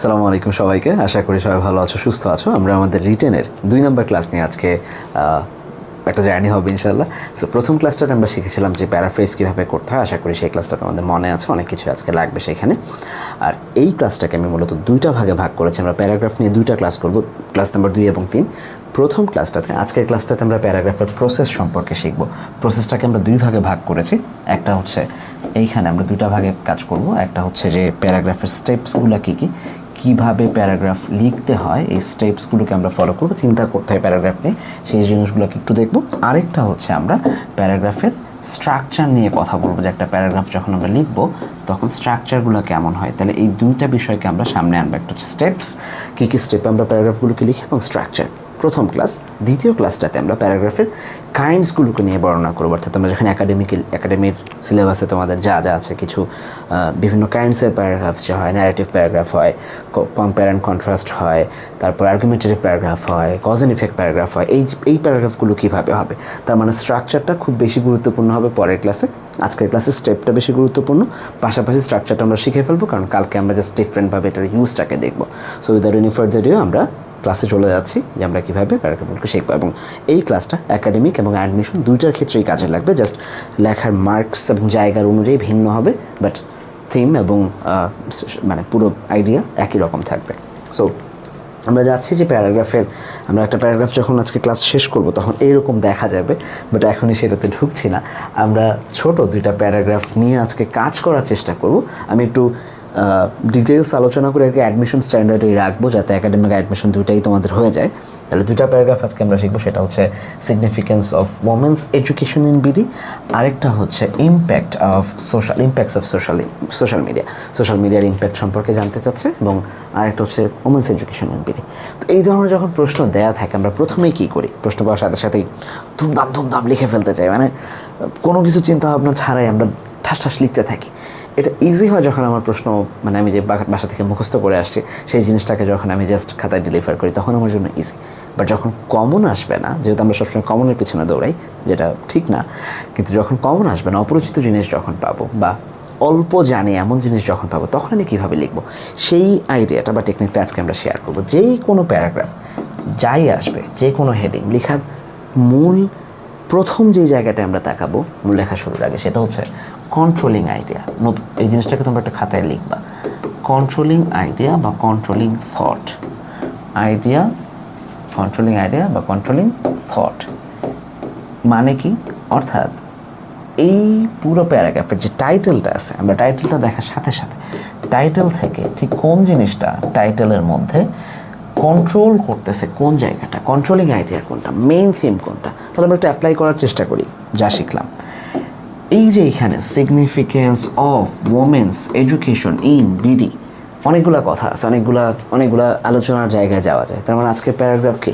আসসালামু আলাইকুম সবাইকে। আশা করি সবাই ভালো আছো, সুস্থ আছো। আমরা আমাদের রিটেনের 2 নম্বর ক্লাস নিয়ে আজকে একটা জার্নি হবে ইনশাল্লাহ। সো প্রথম ক্লাসটাতে আমরা শিখেছিলাম যে প্যারাফ্রেজ কীভাবে করতে হয়। আশা করি সেই ক্লাসটা তোমাদের মনে আছে, অনেক কিছু আজকে লাগবে সেখানে। আর এই ক্লাসটাকে আমি মূলত 2টা ভাগে ভাগ করেছি। আমরা প্যারাগ্রাফ নিয়ে 2টা ক্লাস করব, ক্লাস নাম্বার 2 এবং 3। প্রথম ক্লাসটাতে, আজকের ক্লাসটাতে আমরা প্যারাগ্রাফের প্রসেস সম্পর্কে শিখব। প্রসেসটাকে আমরা 2 ভাগে ভাগ করেছি। একটা হচ্ছে এইখানে আমরা 2টা ভাগে কাজ করব। একটা হচ্ছে যে প্যারাগ্রাফের স্টেপসগুলো কী কী, কীভাবে প্যারাগ্রাফ লিখতে হয়, এই স্টেপসগুলোকে আমরা ফলো করবো, চিন্তা করতে হয় প্যারাগ্রাফ নিয়ে, সেই জিনিসগুলোকে একটু দেখব। আরেকটা হচ্ছে আমরা প্যারাগ্রাফের স্ট্রাকচার নিয়ে কথা বলবো, যে একটা প্যারাগ্রাফ যখন আমরা লিখবো তখন স্ট্রাকচারগুলো কেমন হয়। তাহলে এই 2টা বিষয়কে আমরা সামনে আনবো। একটা স্টেপস, কী কী স্টেপে আমরা প্যারাগ্রাফগুলোকে লিখি, এবং স্ট্রাকচার প্রথম ক্লাস। দ্বিতীয় ক্লাসটাতে আমরা প্যারাগ্রাফের কাইন্ডসগুলোকে নিয়ে বর্ণনা করবো। অর্থাৎ আমরা যখন একাডেমির সিলেবাসে তোমাদের যা যা আছে, কিছু বিভিন্ন কাইন্ডসের প্যারাগ্রাফ যে হয়, ন্যারেটিভ প্যারাগ্রাফ হয়, কম্পেয়ার অ্যান্ড কন্ট্রাস্ট হয়, তারপর আর্গুমেন্টারি প্যারাগ্রাফ হয়, কজ অ্যান্ড ইফেক্ট প্যারাগ্রাফ হয়। এই প্যারাগ্রাফগুলো কীভাবে হবে, তার মানে স্ট্রাকচারটা খুব বেশি গুরুত্বপূর্ণ হবে পরের ক্লাসে। আজকের ক্লাসে স্টেপটা বেশি গুরুত্বপূর্ণ, পাশাপাশি স্ট্রাকচারটা আমরা শিখে ফেলবো, কারণ কালকে আমরা জাস্ট ডিফারেন্টভাবে এটার ইউজটাকে দেখবো। So without any further due আমরা ক্লাসে চলে যাচ্ছি, যে আমরা কীভাবে প্যারাগ্রাফগুলোকে শিখবো। এবং এই ক্লাসটা একাডেমিক এবং অ্যাডমিশন 2টার ক্ষেত্রেই কাজে লাগবে। জাস্ট লেখার মার্কস এবং জায়গার অনুযায়ী ভিন্ন হবে, বাট থিম এবং মানে পুরো আইডিয়া একই রকম থাকবে। সো আমরা যাচ্ছি যে আমরা একটা প্যারাগ্রাফ যখন আজকে ক্লাস শেষ করব তখন এইরকম দেখা যাবে, বাট এখনই সেটাতে ঢুকছি না। আমরা ছোট 2টা প্যারাগ্রাফ নিয়ে আজকে কাজ করার চেষ্টা করব। আমি একটু ডিটেলস আলোচনা করে আর কি অ্যাডমিশন স্ট্যান্ডার্ডেই রাখবো, যাতে একাডেমিক অ্যাডমিশন 2টাই তোমাদের হয়ে যায়। তাহলে 2টা প্যারাগ্রাফ আজকে আমরা শিখবো। সেটা হচ্ছে significance of women's education in BD, আরেকটা হচ্ছে impacts of social media. Social মিডিয়ার ইম্প্যাক্ট সম্পর্কে জানতে চাচ্ছে, এবং আরেকটা হচ্ছে ওমেন্স এডুকেশন ইন বিডি। তো এই ধরনের যখন প্রশ্ন দেয়া থাকে, আমরা প্রথমেই কী করি, প্রশ্ন পাওয়ার সাথে সাথেই ধুমধাম লিখে ফেলতে চাই। মানে কোনো কিছু চিন্তা ভাবনা ছাড়াই আমরা ঠাস লিখতে থাকি। এটা ইজি হয় যখন আমার প্রশ্ন, মানে আমি যে বাসা থেকে মুখস্থ করে আসছি সেই জিনিসটাকে যখন আমি জাস্ট খাতায় ডেলিভার করি, তখন আমার জন্য ইজি। বাট যখন কমন আসবে না, যেহেতু আমরা সবসময় কমনের পিছনে দৌড়াই, যেটা ঠিক না, কিন্তু যখন কমন আসবে না, অপরিচিত জিনিস যখন পাবো, বা অল্প জানি এমন জিনিস যখন পাবো, তখন আমি কীভাবে লিখবো, সেই আইডিয়াটা বা টেকনিকটা আজকে আমরা শেয়ার করবো। যেই কোনো প্যারাগ্রাফ যাই আসবে, যে কোনো হেডিং লেখার মূল প্রথম যেই জায়গাটায় আমরা তাকাবো মূল লেখা শুরুর আগে, সেটা হচ্ছে কন্ট্রোলিং আইডিয়া। এই জিনিসটাকে তোমরা একটা খাতায় লিখবা, কন্ট্রোলিং আইডিয়া বা কন্ট্রোলিং থট। কন্ট্রোলিং আইডিয়া বা কন্ট্রোলিং থট মানে কি? অর্থাৎ এই পুরো প্যারাগ্রাফের যে টাইটেলটা আছে, আমরা টাইটেলটা দেখার সাথে সাথে টাইটেল থেকে ঠিক কোন জিনিসটা টাইটেলের মধ্যে কন্ট্রোল করতেছে, কোন জায়গাটা, কন্ট্রোলিং আইডিয়া কোনটা, মেইন থিম কোনটা, তাহলে আমরা একটু অ্যাপ্লাই করার চেষ্টা করি যা শিখলাম। এই যে এখানে significance of women's education in BD, অনেকগুলো কথা আছে, অনেকগুলা আলোচনার জায়গায় যাওয়া যায়। তার মানে আজকের প্যারাগ্রাফকে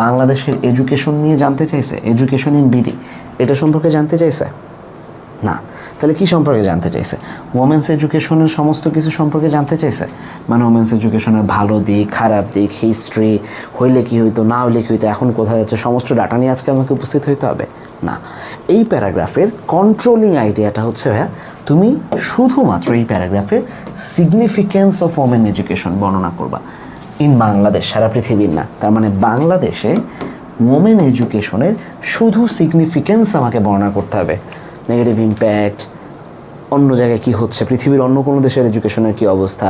বাংলাদেশের এডুকেশন নিয়ে জানতে চাইছে, এডুকেশন ইন বিডি এটা সম্পর্কে জানতে চাইছে না। তাহলে কী সম্পর্কে জানতে চাইছে? ওমেন্স এডুকেশনের সমস্ত কিছু সম্পর্কে জানতে চাইছে। মানে ওমেন্স এডুকেশনের ভালো দিক, খারাপ দিক, হিস্ট্রি, হইলে কী হইতো, না হইলে কী হইতো, এখন কোথায় যাচ্ছে, সমস্ত ডাটা নিয়ে আজকে আমাকে উপস্থিত হইতে হবে না। এই প্যারাগ্রাফের কন্ট্রোলিং আইডিয়াটা হচ্ছে, ভাইয়া তুমি শুধুমাত্র এই প্যারাগ্রাফে সিগনিফিকেন্স অফ ওমেন এডুকেশন বর্ণনা করবা ইন বাংলাদেশ, সারা পৃথিবীর না। তার মানে বাংলাদেশে ওমেন এডুকেশনের শুধু সিগনিফিকেন্স আমাকে বর্ণনা করতে হবে। নেগেটিভ ইম্প্যাক্ট, অন্য জায়গায় কী হচ্ছে, পৃথিবীর অন্য কোনো দেশের এডুকেশনের কী অবস্থা,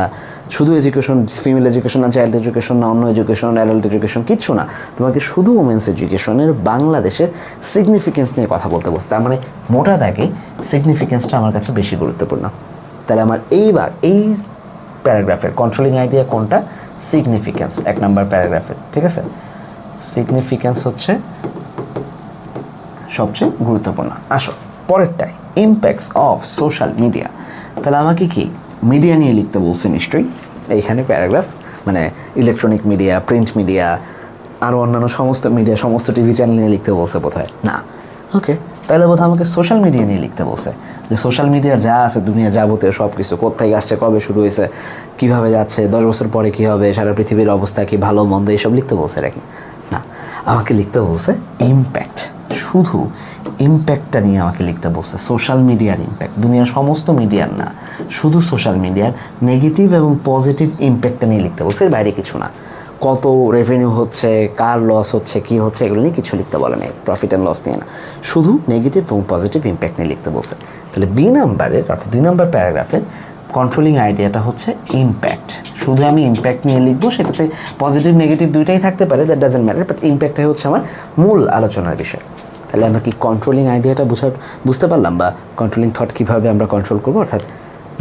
শুধু এডুকেশন, ফিমেল এডুকেশন না, চাইল্ড এডুকেশন না, অন্য এডুকেশন, অ্যাডাল্ট এডুকেশন, কিচ্ছু না, তোমাকে শুধু ওমেন্স এডুকেশনের বাংলাদেশের সিগনিফিকেন্স নিয়ে কথা বলতে বসতে। তার মানে মোটা দাগে সিগনিফিকেন্সটা আমার কাছে বেশি গুরুত্বপূর্ণ। তাহলে আমার এই প্যারাগ্রাফের কন্ট্রোলিং আইডিয়া কোনটা? সিগনিফিকেন্স, 1 নম্বর প্যারাগ্রাফের, ঠিক আছে? সিগনিফিকেন্স হচ্ছে সবচেয়ে গুরুত্বপূর্ণ। আসো পরেরটায়, ইম্প্যাক্টস অফ সোশ্যাল মিডিয়া। তাহলে আমাকে কি মিডিয়া নিয়ে লিখতে বলছে নিশ্চয়ই এইখানে প্যারাগ্রাফ, মানে ইলেকট্রনিক মিডিয়া, প্রিন্ট মিডিয়া, আরও অন্যান্য সমস্ত মিডিয়া, সমস্ত টিভি চ্যানেল নিয়ে লিখতে বলছে বোধহয় না। ওকে, তাহলে বোধহয় আমাকে সোশ্যাল মিডিয়া নিয়ে লিখতে বলছে, যে সোশ্যাল মিডিয়ার যা আছে, দুনিয়ার যাবতীয় সব কিছু, কোথায় আসছে, কবে শুরু হয়েছে, কীভাবে যাচ্ছে, 10 বছর পরে কী হবে, সারা পৃথিবীর অবস্থা কি, ভালো মন্দ, এইসব লিখতে বলছে নাকি? না, আমাকে লিখতে বলছে ইম্প্যাক্ট, শুধু ইম্প্যাক্টটা নিয়ে আমাকে লিখতে বলছে, সোশ্যাল মিডিয়ার ইম্প্যাক্ট, দুনিয়ার সমস্ত মিডিয়ার না, শুধু সোশ্যাল মিডিয়ার নেগেটিভ এবং পজিটিভ ইম্প্যাক্টটা নিয়ে লিখতে বলছে, এর বাইরে কিছু না। কত রেভিনিউ হচ্ছে, কার লস হচ্ছে, কী হচ্ছে, এগুলো নিয়ে কিছু লিখতে বলে নেই, প্রফিট অ্যান্ড লস নিয়ে না, শুধু নেগেটিভ এবং পজিটিভ ইম্প্যাক্ট নিয়ে লিখতে বলছে। তাহলে বি নাম্বারের অর্থাৎ 2 নম্বর প্যারাগ্রাফের কন্ট্রোলিং আইডিয়াটা হচ্ছে ইম্প্যাক্ট। শুধু আমি ইম্প্যাক্ট নিয়ে লিখবো, সেটাতে পজিটিভ নেগেটিভ দুইটাই থাকতে পারে, দ্যাট ডাজেন্ট ম্যাটার, বাট ইম্প্যাক্টটাই হচ্ছে আমার মূল আলোচনার বিষয়। তাহলে আমরা কি কন্ট্রোলিং আইডিয়াটা বুঝতে পারলাম, বা কন্ট্রোলিং থট কীভাবে আমরা কন্ট্রোল করবো, অর্থাৎ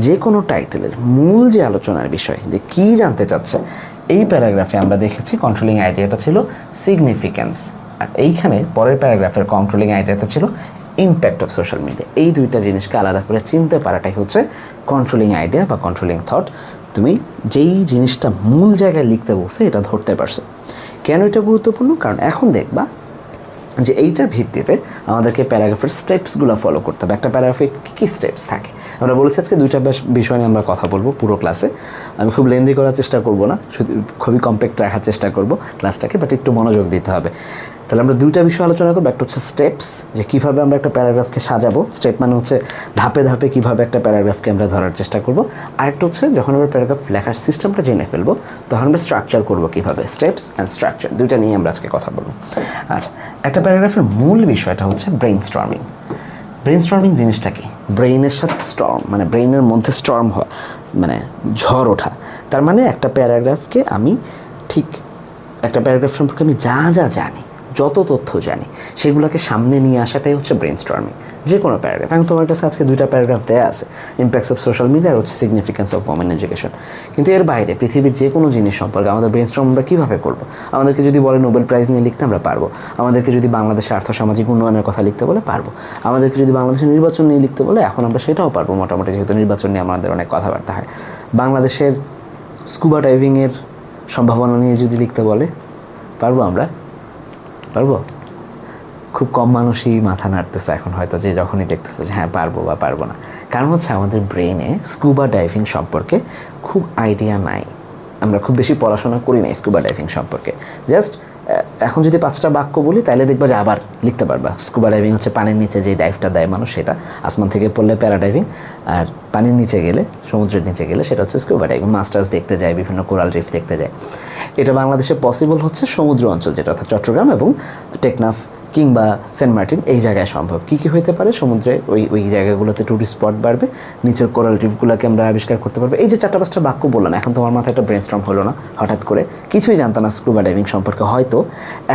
যে কোনো টাইটেলের মূল যে আলোচনার বিষয়, যে কী জানতে চাচ্ছে, এই প্যারাগ্রাফে আমরা দেখেছি কন্ট্রোলিং আইডিয়াটা ছিল সিগনিফিক্যান্স, আর এইখানে পরের প্যারাগ্রাফের কন্ট্রোলিং আইডিয়াটা ছিল ইম্প্যাক্ট অফ সোশ্যাল মিডিয়া। এই দুইটা জিনিসকে আলাদা করে চিনতে পারাটাই হচ্ছে কন্ট্রোলিং আইডিয়া বা কন্ট্রোলিং থট। তুমি যেই জিনিসটা মূল জায়গায় লিখতে বসে এটা ধরতে পারছো। কেন এটা গুরুত্বপূর্ণ? কারণ এখন দেখবা যে এইটার ভিত্তিতে আমাদেরকে প্যারাগ্রাফের স্টেপসগুলো ফলো করতে হবে। একটা প্যারাগ্রাফে কী স্টেপস থাকে আমরা বলেছি, আজকে দুইটা বিষয় নিয়ে আমরা কথা বলবো পুরো ক্লাসে। আমি খুব লেন্দি করার চেষ্টা করব না, শুধু খুবই কম্প্যাক্ট রাখার চেষ্টা করব ক্লাসটাকে, বাট একটু মনোযোগ দিতে হবে। তাহলে আমরা দুইটা বিষয় আলোচনা করবো। একটা হচ্ছে স্টেপস, যে কীভাবে আমরা একটা প্যারাগ্রাফকে সাজাবো, স্টেপ মানে হচ্ছে ধাপে ধাপে কীভাবে একটা প্যারাগ্রাফকে আমরা ধরার চেষ্টা করব। আরেকটা হচ্ছে যখন আমরা প্যারাগ্রাফ লেখার সিস্টেমটা জেনে ফেলবো, তখন আমরা স্ট্রাকচার করবো কীভাবে, স্টেপস অ্যান্ড স্ট্রাকচার, দুইটা নিয়ে আমরা আজকে কথা বলবো। আচ্ছা, একটা প্যারাগ্রাফের মূল বিষয়টা হচ্ছে ব্রেইন স্টর্মিং। ব্রেইন স্টর্মিং জিনিসটা কি? ব্রেইনের সাথে স্টর্ম, মানে ব্রেইনের মধ্যে স্টর্ম হওয়া, মানে ঝড় ওঠা। তার মানে একটা প্যারাগ্রাফকে আমি ঠিক একটা প্যারাগ্রাফ সম্পর্কে আমি যা যা জানি, যত তথ্য জানি, সেগুলোকে সামনে নিয়ে আসাটাই হচ্ছে ব্রেইন স্টর্মিং। যে কোনো প্যারাগ্রাফ, এখন তোমার কাছে আজকে দুইটা প্যারাগ্রাফ দেওয়া আছে, ইম্প্যাক্টস অফ সোশ্যাল মিডিয়া আর হচ্ছে সিগনিফিকেন্স অফ ওমেন এডুকেশন। কিন্তু এর বাইরে পৃথিবীর যে কোনো জিনিস সম্পর্কে আমাদের ব্রেইন স্টর্ম আমরা কীভাবে করবো? আমাদেরকে যদি বলে নোবেল প্রাইজ নিয়ে লিখতে, আমরা পারবো। আমাদেরকে যদি বাংলাদেশের আর্থসামাজিক উন্নয়নের কথা লিখতে বলে, পারবো। আমাদেরকে যদি বাংলাদেশের নির্বাচন নিয়ে লিখতে বলে, এখন আমরা সেটাও পারবো মোটামুটি, যেহেতু নির্বাচন নিয়ে আমাদের অনেক কথাবার্তা হয়। বাংলাদেশের স্কুবা ডাইভিংয়ের সম্ভাবনা নিয়ে যদি লিখতে বলে, পারবো আমরা? পারবো? খুব কম মানুষই মাথা নাড়তেছে এখন, হয়তো যে যখনই দেখতেছে যে হ্যাঁ পারবো বা পারবো না। কারণ হচ্ছে আমাদের ব্রেনে স্কুবা ডাইভিং সম্পর্কে খুব আইডিয়া নাই, আমরা খুব বেশি পড়াশোনা করি না স্কুবা ডাইভিং সম্পর্কে। জাস্ট এখন যদি 5টা বাক্য বলি, তাহলে দেখবা যে আবার লিখতে পারবা। স্কুবা ডাইভিং হচ্ছে পানির নিচে যে ডাইভটা দেয় মানুষ, সেটা। আসমান থেকে পড়লে প্যারাডাইভিং, আর পানির নিচে গেলে, সমুদ্রের নিচে গেলে সেটা হচ্ছে স্কুবা ডাইভিং। মাস্টার্স দেখতে যায়, বিভিন্ন কোরাল রিফ দেখতে যায়। এটা বাংলাদেশে পসিবল হচ্ছে সমুদ্র অঞ্চল, যেটা অর্থাৎ চট্টগ্রাম এবং টেকনাফ কিংবা সেন্ট মার্টিন, এই জায়গায় সম্ভব। কী কী হইতে পারে? সমুদ্রে ওই জায়গাগুলোতে টুরিস্ট স্পট বাড়বে, নিচের কোরাল রিফগুলোকে আমরা আবিষ্কার করতে পারবো। এই যে 4-5টা বাক্য বললাম, এখন তোমার মাথায় একটা ব্রেনস্টর্ম হলো না হঠাৎ করে? কিছুই জানতা না স্কুবা ডাইভিং সম্পর্কে, হয়তো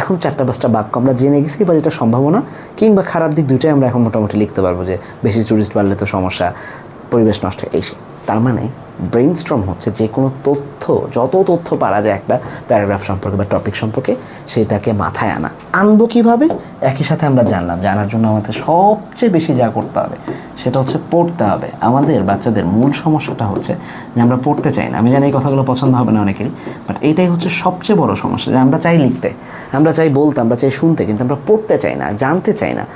এখন 4-5টা বাক্য আমরা জেনে গেছি, এবার এটা সম্ভাবনা কিংবা খারাপ দিক দুইটাই আমরা এখন মোটামুটি লিখতে পারবো, যে বেশি টুরিস্ট বাড়লে তো সমস্যা, পরিবেশ নষ্ট হয়, এই সে। তার মানে ব্রেইনস্টর্ম হচ্ছে যে কোনো তথ্য, যত তথ্য পারা যায় একটা প্যারাগ্রাফ সম্পর্কে বা টপিক সম্পর্কে, সেটাকে মাথায় আনবো কীভাবে? একই সাথে আমরা জানার জন্য আমাদের সবচেয়ে বেশি যা করতে হবে সেটা হচ্ছে পড়তে হবে। আমাদের বাচ্চাদের মূল সমস্যাটা হচ্ছে যে আমরা পড়তে চাই না। আমি জানি এই কথাগুলো পছন্দ হবে না অনেকেরই, বাট এইটাই হচ্ছে সবচেয়ে বড় সমস্যা, যে আমরা চাই লিখতে, আমরা চাই বলতে, আমরা চাই শুনতে, কিন্তু আমরা পড়তে চাই না, জানতে চাই না।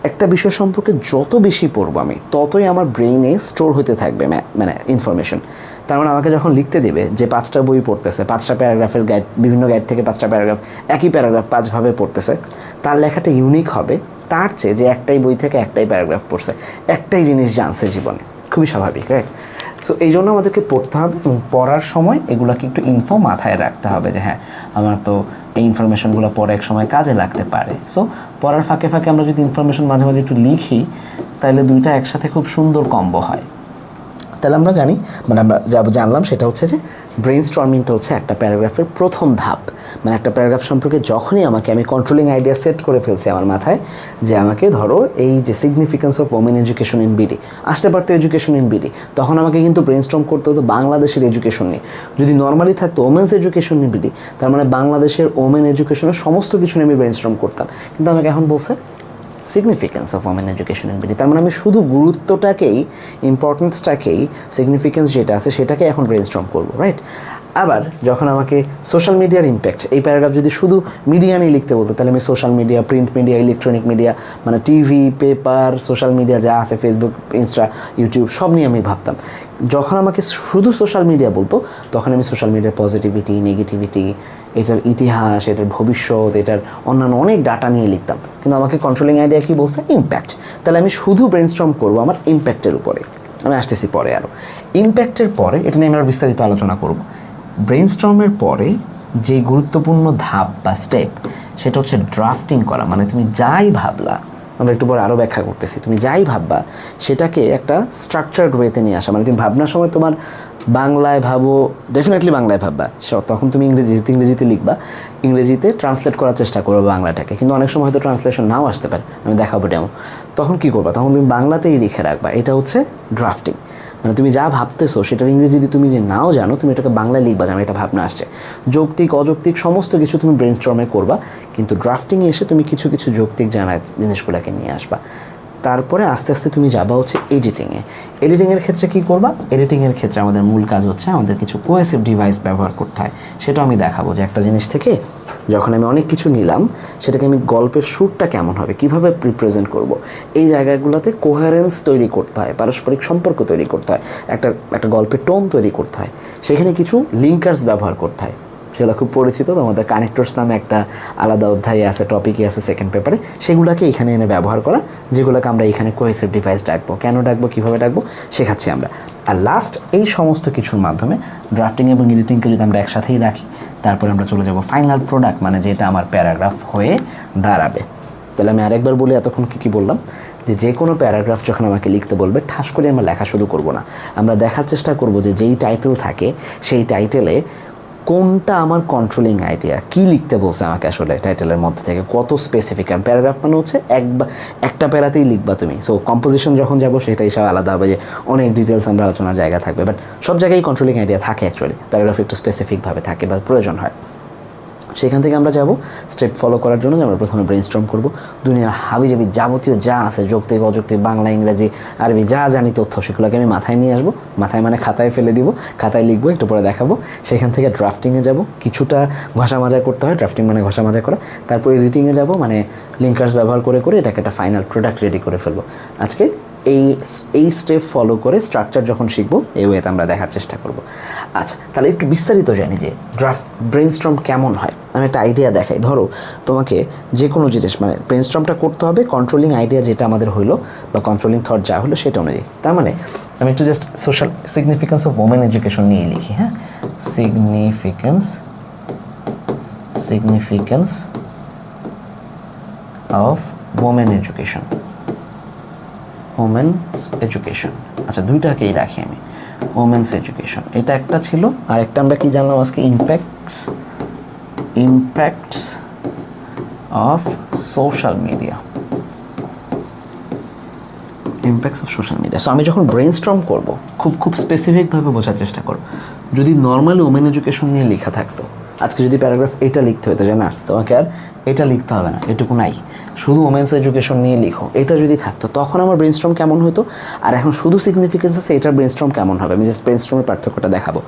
একটা বিষয় সম্পর্কে যত বেশি পড়বো আমি, ততই আমার ব্রেইনে স্টোর হতে থাকবে মানে ইনফরমেশন। তার মানে আমাকে যখন লিখতে দেবে যে 5টা বই পড়তেছে, 5টা প্যারাগ্রাফের গাইড, বিভিন্ন গাইড থেকে 5টা প্যারাগ্রাফ, একই প্যারাগ্রাফ 5ভাবে পড়তেছে, তার লেখাটা ইউনিক হবে তার চেয়ে যে একটাই বই থেকে একটাই প্যারাগ্রাফ পড়ছে, একটাই জিনিস জানছে জীবনে। খুবই স্বাভাবিক, রাইট? সো এই জন্য আমাদেরকে পড়তে হবে, এবং পড়ার সময় এগুলোকে একটু ইনফো মাথায় রাখতে হবে, যে হ্যাঁ আমার তো এই ইনফরমেশনগুলো পরে এক সময় কাজে লাগতে পারে। সো পড়ার ফাঁকে ফাঁকে আমরা যদি ইনফরমেশন মাঝে মাঝে একটু লিখি, তাহলে দুইটা একসাথে খুব সুন্দর কম্বো হয়। তাহলে আমরা জানি, মানে আমরা যা জানলাম সেটা হচ্ছে যে ব্রেইনস্টর্মিংটা হচ্ছে একটা প্যারাগ্রাফের প্রথম ধাপ। মানে একটা প্যারাগ্রাফ সম্পর্কে যখনই আমি কন্ট্রোলিং আইডিয়া সেট করে ফেলছি আমার মাথায়, যে আমাকে ধরো এই যে significance of women education in BD, আসতে পারতো এডুকেশন ইন বিডি, তখন আমাকে কিন্তু ব্রেইনস্টর্ম করতে হতো বাংলাদেশের এডুকেশন নিয়ে। যদি নর্মালি থাকতো ওমেন্স এডুকেশন ইন বিডি, তার মানে বাংলাদেশের ওমেন এডুকেশনের সমস্ত কিছু নিয়ে আমি ব্রেইনস্টর্ম করতাম। কিন্তু আমাকে এখন বলছে significance of women education in BD, তার মানে আমি শুধু গুরুত্বটাকেই, ইম্পর্টেন্সটাকেই, সিগনিফিকেন্স যেটা আছে সেটাকে এখন ব্রেইনস্টর্ম করবো, রাইট? আবার যখন আমাকে সোশ্যাল মিডিয়ার ইম্প্যাক্ট, এই প্যারাগ্রাফ যদি শুধু মিডিয়া নিয়ে লিখতে বলতো, তাহলে আমি social media, print media, electronic media, মানে টিভি, পেপার, সোশ্যাল মিডিয়া যা আছে, ফেসবুক, ইনস্টা, ইউটিউব, সব নিয়ে আমি ভাবতাম। যখন আমাকে শুধু সোশ্যাল মিডিয়া বলতো, তখন আমি সোশ্যাল মিডিয়ার পজিটিভিটি, নেগেটিভিটি, এটার ইতিহাস, এটার ভবিষ্যৎ, এটার অন্যান্য অনেক ডাটা নিয়ে লিখতাম। কিন্তু আমাকে কন্ট্রোলিং আইডিয়া কী বলছে? ইম্প্যাক্ট। তাহলে আমি শুধু ব্রেনস্টর্ম করবো আমার ইম্প্যাক্টের উপরে। আমি আসতেছি পরে আরও। ইম্প্যাক্টের পরে এটা নিয়ে আমরা বিস্তারিত আলোচনা করব। ব্রেনস্টর্মের পরে যে গুরুত্বপূর্ণ ধাপ বা স্টেপ, সেটা হচ্ছে ড্রাফটিং করা। মানে তুমি যাই ভাবলা, আমরা একটু পরে আরও ব্যাখ্যা করতেছি, তুমি যাই ভাববা সেটাকে একটা স্ট্রাকচার্ড ওয়েতে নিয়ে আসা। মানে তুমি ভাবনার সময় তোমার বাংলায় ভাবো, ডেফিনেটলি বাংলায় ভাববা, তখন তুমি ইংরেজিতে লিখবা, ইংরেজিতে ট্রান্সলেট করার চেষ্টা করবো বাংলাটাকে। কিন্তু অনেক সময় হয়তো ট্রান্সলেশন নাও আসতে পারে, আমি দেখাবো ডেমো। তখন কী করবা? তখন তুমি বাংলাতেই লিখে রাখবা। এটা হচ্ছে ড্রাফটিং। মানে তুমি যা ভাবতেছো সেটার ইংরেজি যদি তুমি নাও জানো, তুমি এটাকে বাংলায় লিখবা যে আমি এটা ভাবনা আসছে। যৌক্তিক, অযৌক্তিক সমস্ত কিছু তুমি ব্রেনস্টর্মে করবা, কিন্তু ড্রাফটিংয়ে এসে তুমি কিছু কিছু যৌক্তিক জানার জিনিসগুলোকে নিয়ে আসবা। তারপরে আস্তে আস্তে তুমি যাবা হচ্ছে এডিটিংয়ে। এডিটিংয়ের ক্ষেত্রে কী করবা? এডিটিংয়ের ক্ষেত্রে আমাদের মূল কাজ হচ্ছে আমাদের কিছু কোহেসিভ ডিভাইস ব্যবহার করতে হয়। সেটাও আমি দেখাবো যে একটা জিনিস থেকে যখন আমি অনেক কিছু নিলাম, সেটাকে আমি গল্পের সুরটা কেমন হবে, কীভাবে রিপ্রেজেন্ট করব, এই জায়গাগুলোতে কোহারেন্স তৈরি করতে হয়, পারস্পরিক সম্পর্ক তৈরি করতে হয়, একটা গল্পের টোন তৈরি করতে হয়। সেখানে কিছু লিঙ্কার্স ব্যবহার করতে হয়, সেগুলো খুব পরিচিত। তোমাদের কানেক্টরস নামে একটা আলাদা অধ্যায় আছে, টপিকই আছে সেকেন্ড পেপারে। সেগুলোকে এখানে এনে ব্যবহার করা, যেগুলোকে আমরা এখানে কোহেসিভ ডিভাইস ডাকবো। কেন ডাকবো, কীভাবে ডাকবো শেখাচ্ছি আমরা। আর লাস্ট এই সমস্ত কিছুর মাধ্যমে ড্রাফটিং এবং এডিটিংকে যদি আমরা একসাথেই রাখি, তারপরে আমরা চলে যাব ফাইনাল প্রোডাক্ট, মানে যেটা আমার প্যারাগ্রাফ হয়ে দাঁড়াবে। তাহলে আমি আরেকবার বলি, এতক্ষণ কী বললাম, যে কোনো প্যারাগ্রাফ যখন আমাকে লিখতে বলবে, ঠাস করে আমরা লেখা শুরু করব না। আমরা দেখার চেষ্টা করব যে যেই টাইটেল থাকে সেই টাইটেলে কোনটা আমার কন্ট্রোলিং আইডিয়া, কী লিখতে বলছে আমাকে আসলে টাইটেলের মধ্যে থেকে, কত স্পেসিফিক। কারণ প্যারাগ্রাফ মানে হচ্ছে একটা প্যারাতেই লিখবা তুমি। সো কম্পোজিশন যখন যাবো সেটাই সব আলাদা হবে, যে অনেক ডিটেলস আমরা আলোচনার জায়গা থাকবে, বাট সব জায়গায় কন্ট্রোলিং আইডিয়া থাকে অ্যাকচুয়ালি। প্যারাগ্রাফ একটু স্পেসিফিকভাবে থাকে বা প্রয়োজন হয়। সেখান থেকে আমরা যাব স্টেপ ফলো করার জন্য, যে আমরা প্রথমে ব্রেনস্টর্ম করব। দুনিয়ার হাবিজাবি যাবতীয় যা আছে, যৌক্তিক, অযৌক্তিক, বাংলা, ইংরেজি, আরবি যা জানি তথ্য, সেগুলোকে আমি মাথায় নিয়ে আসবো। মাথায় মানে খাতায় ফেলে দিব, খাতায় লিখবো, একটু পরে দেখাবো। সেখান থেকে ড্রাফটিংয়ে যাব, কিছুটা ঘষা মাজা করতে হয়, ড্রাফটিং মানে ঘষা মাজা করা। তারপর এডিটিংয়ে যাব, মানে লিঙ্কার্স ব্যবহার করে এটাকে একটা ফাইনাল প্রোডাক্ট রেডি করে ফেলবো। আজকে এই স্টেপ ফলো করে স্ট্রাকচার যখন শিখবো, এই ওয়েতে আমরা দেখার চেষ্টা করব। আচ্ছা, তাহলে একটু বিস্তারিত জানি যে ব্রেনস্টর্ম কেমন হয়। আমি একটা আইডিয়া দেখাই। ধরো তোমাকে যে কোনো জিনিস, মানে ব্রেনস্টর্মটা করতে হবে কন্ট্রোলিং আইডিয়া যেটা আমাদের হলো, বা কন্ট্রোলিং থট যা হলো সেটা অনুযায়ী। তার মানে আমি একটু just social significance of women education নিয়ে লিখি। হ্যাঁ, significance of women education, women's education. আচ্ছা, দুইটাকেই রাখি আমি, ওমেন্স এডুকেশন। এটা একটা ছিল, আর একটা আমরা কি জানলাম আজকে? Impacts of social media, impacts of social media. So আমি যখন ব্রেনস্টর্ম করব, খুব স্পেসিফিকভাবে বোঝার চেষ্টা করব। যদি নর্মালি ওমেন এডুকেশন নিয়ে লেখা থাকতো, আজকে যদি প্যারাগ্রাফ এটা লিখতে হতো যে না তোমাকে আর এটা লিখতে হবে না, এটুকু নাই, শুধু ওমেন্স এডুকেশন নিয়ে লিখো, এটা যদি থাকতো, তখন আমার ব্রেনস্টর্ম কেমন হতো। আর এখন শুধু সিগনিফিকেন্স আছে, এটার ব্রেনস্টর্ম কেমন হবে, আমি জাস্ট ব্রেনস্টর্মের পার্থক্যটা দেখাবো।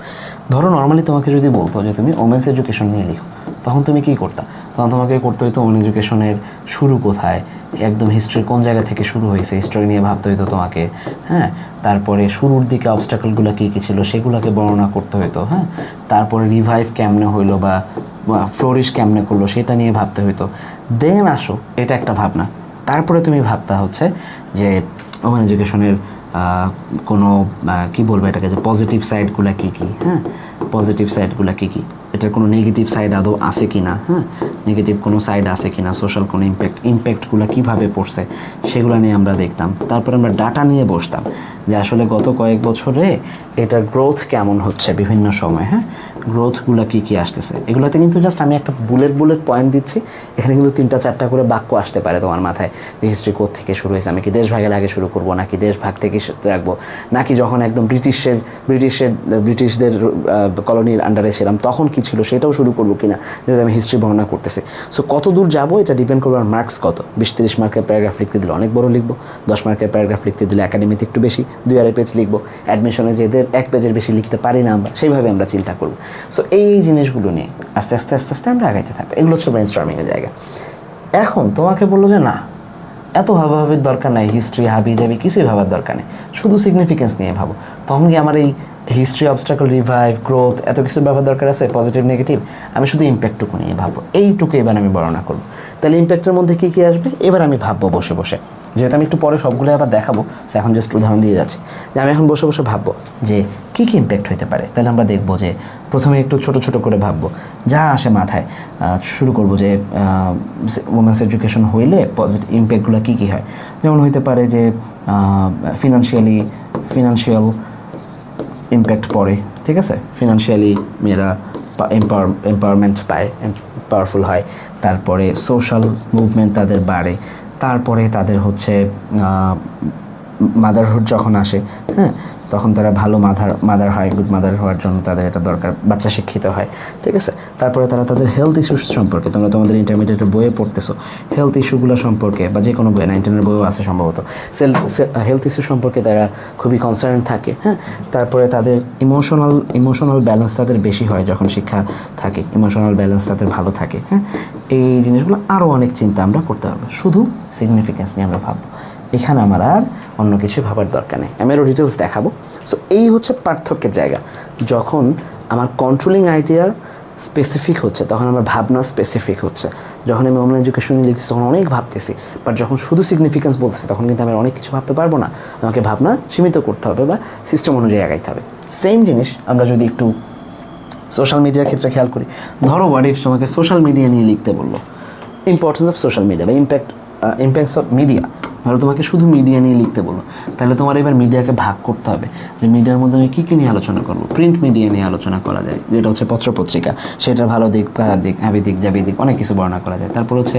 ধরো নর্মালি তোমাকে যদি বলতো যে তুমি ওমেন্স এডুকেশন নিয়ে লিখো, তখন তুমি কী করতা? তখন তোমাকে করতে হতো ওমেন এডুকেশনের শুরু কোথায়, একদম হিস্ট্রি কোন জায়গা থেকে শুরু হয়েছে, হিস্ট্রি নিয়ে ভাবতে হতো তোমাকে। হ্যাঁ, তারপরে শুরুর দিকে অবস্টাকলগুলো কী কী ছিল সেগুলোকে বর্ণনা করতে হতো। হ্যাঁ, তারপরে রিভাইভ কেমনে হইলো বা ফ্লোরিশ কেমনে করলো সেটা নিয়ে ভাবতে হতো। দেন আসো, এটা একটা ভাবনা। তারপরে তুমি ভাবতা হচ্ছে যে ওমেন এডুকেশনের কোনো কী বলবো এটাকে, যে পজিটিভ সাইডগুলো কী কী। হ্যাঁ, পজিটিভ সাইডগুলো কী কী, এটার কোনো নেগেটিভ সাইড আদৌ আছে কি না। হ্যাঁ, নেগেটিভ কোনো সাইড আছে কি না, সোশ্যাল কোনো ইম্প্যাক্টগুলো কীভাবে পড়ছে সেগুলো নিয়ে আমরা দেখতাম। তারপরে আমরা ডাটা নিয়ে বসতাম, যে আসলে গত কয়েক বছরে এটার গ্রোথ কেমন হচ্ছে বিভিন্ন সময়। হ্যাঁ, গ্রোথগুলো কী কী আসতেছে, এগুলোতে কিন্তু জাস্ট আমি একটা বুলেট পয়েন্ট দিচ্ছি। এখানে কিন্তু 3-4টা করে বাক্য আসতে পারে তোমার মাথায়, যে হিস্ট্রি কোথ থেকে শুরু হয়েছে, আমি কি দেশ ভাগের আগে শুরু করবো, নাকি দেশ ভাগ থেকে রাখবো, নাকি যখন একদম ব্রিটিশদের কলোনির আন্ডারে ছিলাম তখন কী ছিল সেটাও শুরু করবো কিনা, যেটা আমি হিস্ট্রি বর্ণনা করতেছি। সো কত দূর যাবো এটা ডিপেন্ড করবে আর মার্কস কত। 20-30 মার্কের প্যারাগ্রাফ লিখতে দিলে অনেক বড় লিখবো, 10 মার্কের প্যারাগ্রাফ লিখতে দিলে একাডেমিতে একটু বেশি 2-2.5 পেজ লিখবো, অ্যাডমিশনে যেদের 1 পেজের বেশি লিখতে পারি না আমরা, সেইভাবে আমরা চিন্তা করবো। সো এই জিনিসগুলো নিয়ে আস্তে আস্তে আস্তে আস্তে আমরা আগাইতে থাকবো। এগুলো হচ্ছে ব্রেনস্টর্মিংয়ের জায়গা। এখন তোমাকে বললো যে না, এত ভাবাভাবির দরকার নাই, হিস্ট্রি হাবি যাবি কিছুই ভাবার দরকার নেই, শুধু সিগনিফিকেন্স নিয়ে ভাবো। তখন কি আমার এই হিস্ট্রি, অবস্টাকল, রিভাইভ, গ্রোথ এত কিছুর ব্যাপার দরকার আছে? পজিটিভ নেগেটিভ, আমি শুধু ইম্প্যাক্টটুকু নিয়ে ভাববো। এইটুকু এবার আমি বর্ণনা করবো। তাহলে ইম্প্যাক্টের মধ্যে কী কী আসবে এবার আমি ভাববো বসে বসে, যেহেতু আমি একটু পরে সবগুলো আবার দেখাবো। সো এখন জাস্ট উদাহরণ দিয়ে যাচ্ছি যে আমি এখন বসে বসে ভাববো যে কী কী ইম্প্যাক্ট হতে পারে। তাহলে আমরা দেখবো যে প্রথমে একটু ছোট ছোট করে ভাববো, যা আসে মাথায় শুরু করবো যে ওমেন্স এডুকেশন হইলে পজিটিভ ইম্প্যাক্টগুলো কী কী হয়। যেমন হইতে পারে যে ফিনান্সিয়াল ইম্প্যাক্ট পড়ে, ঠিক আছে, ফিনান্সিয়ালি মেয়েরা এম্পাওয়ারমেন্ট পায়, পাওয়ারফুল হয়। তারপরে সোশ্যাল মুভমেন্ট তাদের বাড়ে। তারপরে তাদের হচ্ছে মাদারহুড যখন আসে, হ্যাঁ, তখন তারা ভালো মাদার হয়, গুড মাদার হওয়ার জন্য তাদের এটা দরকার, বাচ্চা শিক্ষিত হয়, ঠিক আছে। তারপরে তারা তাদের হেলথ ইস্যুস সম্পর্কে, তোমরা তোমাদের ইন্টারমিডিয়েটের বইয়ে পড়তেছো হেলথ ইস্যুগুলো সম্পর্কে, বা যে কোনো বই, 9-10 বইও আছে সম্ভবত, হেলথ ইস্যু সম্পর্কে তারা খুবই কনসার্ন থাকে, হ্যাঁ। তারপরে তাদের ইমোশনাল ব্যালেন্স তাদের বেশি হয় যখন শিক্ষা থাকে, ইমোশনাল ব্যালেন্স তাদের ভালো থাকে, হ্যাঁ। এই জিনিসগুলো আরও অনেক চিন্তা আমরা করতে পারবো, শুধু সিগনিফিকেন্স নিয়ে আমরা ভাববো। এখানে আমার আর অন্য কিছু ভাবার দরকার নেই, আমি আরও ডিটেলস দেখাবো। সো এই হচ্ছে পার্থক্যের জায়গা। যখন আমার কন্ট্রোলিং আইডিয়া স্পেসিফিক হচ্ছে তখন আমার ভাবনা স্পেসিফিক হচ্ছে। যখন আমি ওমেন এডুকেশন লিখছি তখন অনেক ভাবতেছি, বাট যখন শুধু সিগনিফিকেন্স বলতেছি তখন কিন্তু আমি অনেক কিছু ভাবতে পারবো না। আমাকে ভাবনা সীমিত করতে হবে বা সিস্টেম অনুযায়ী আগাইতে হবে। সেম জিনিস আমরা যদি একটু সোশ্যাল মিডিয়ার ক্ষেত্রে খেয়াল করি, ধরো হোয়াট ইফ তোমাকে সোশ্যাল মিডিয়া নিয়ে লিখতে বললো, ইম্পর্টেন্স অফ সোশ্যাল মিডিয়া বা ইম্প্যাক্টস অফ মিডিয়া, ধরো তোমাকে শুধু মিডিয়া নিয়ে লিখতে বলো, তাহলে তোমার এবার মিডিয়াকে ভাগ করতে হবে যে মিডিয়ার মধ্যে আমি কী কী নিয়ে আলোচনা করবো। প্রিন্ট মিডিয়া নিয়ে আলোচনা করা যায়, যেটা হচ্ছে পত্রপত্রিকা, সেটার ভালো দিক, খারাপ দিক, হ্যাবি দিক, যাবি দিক, অনেক কিছু বর্ণনা করা যায়। তারপর হচ্ছে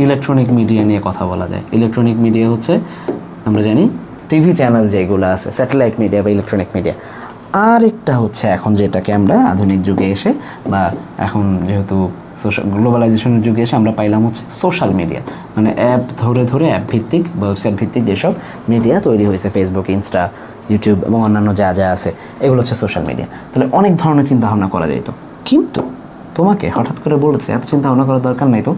ইলেকট্রনিক মিডিয়া নিয়ে কথা বলা যায়। ইলেকট্রনিক মিডিয়া হচ্ছে আমরা জানি টিভি চ্যানেল যেগুলো আছে, স্যাটেলাইট মিডিয়া বা ইলেকট্রনিক মিডিয়া। আর একটা হচ্ছে এখন যেটাকে আমরা আধুনিক যুগে এসে বা এখন যেহেতু গ্লোবালাইজেশনের যুগে এসে আমরা পাইলাম হচ্ছে সোশ্যাল মিডিয়া, মানে অ্যাপ ধরে অ্যাপ ভিত্তিক বা ওয়েবসাইট ভিত্তিক যেসব মিডিয়া তৈরি হয়েছে, ফেসবুক, ইনস্টা, ইউটিউব এবং অন্যান্য যা যা আছে, এগুলো হচ্ছে সোশ্যাল মিডিয়া। তাহলে অনেক ধরনের চিন্তাভাবনা করা যেত, কিন্তু তোমাকে হঠাৎ করে বলেছে এত চিন্তাভাবনা করার দরকার নাই, তো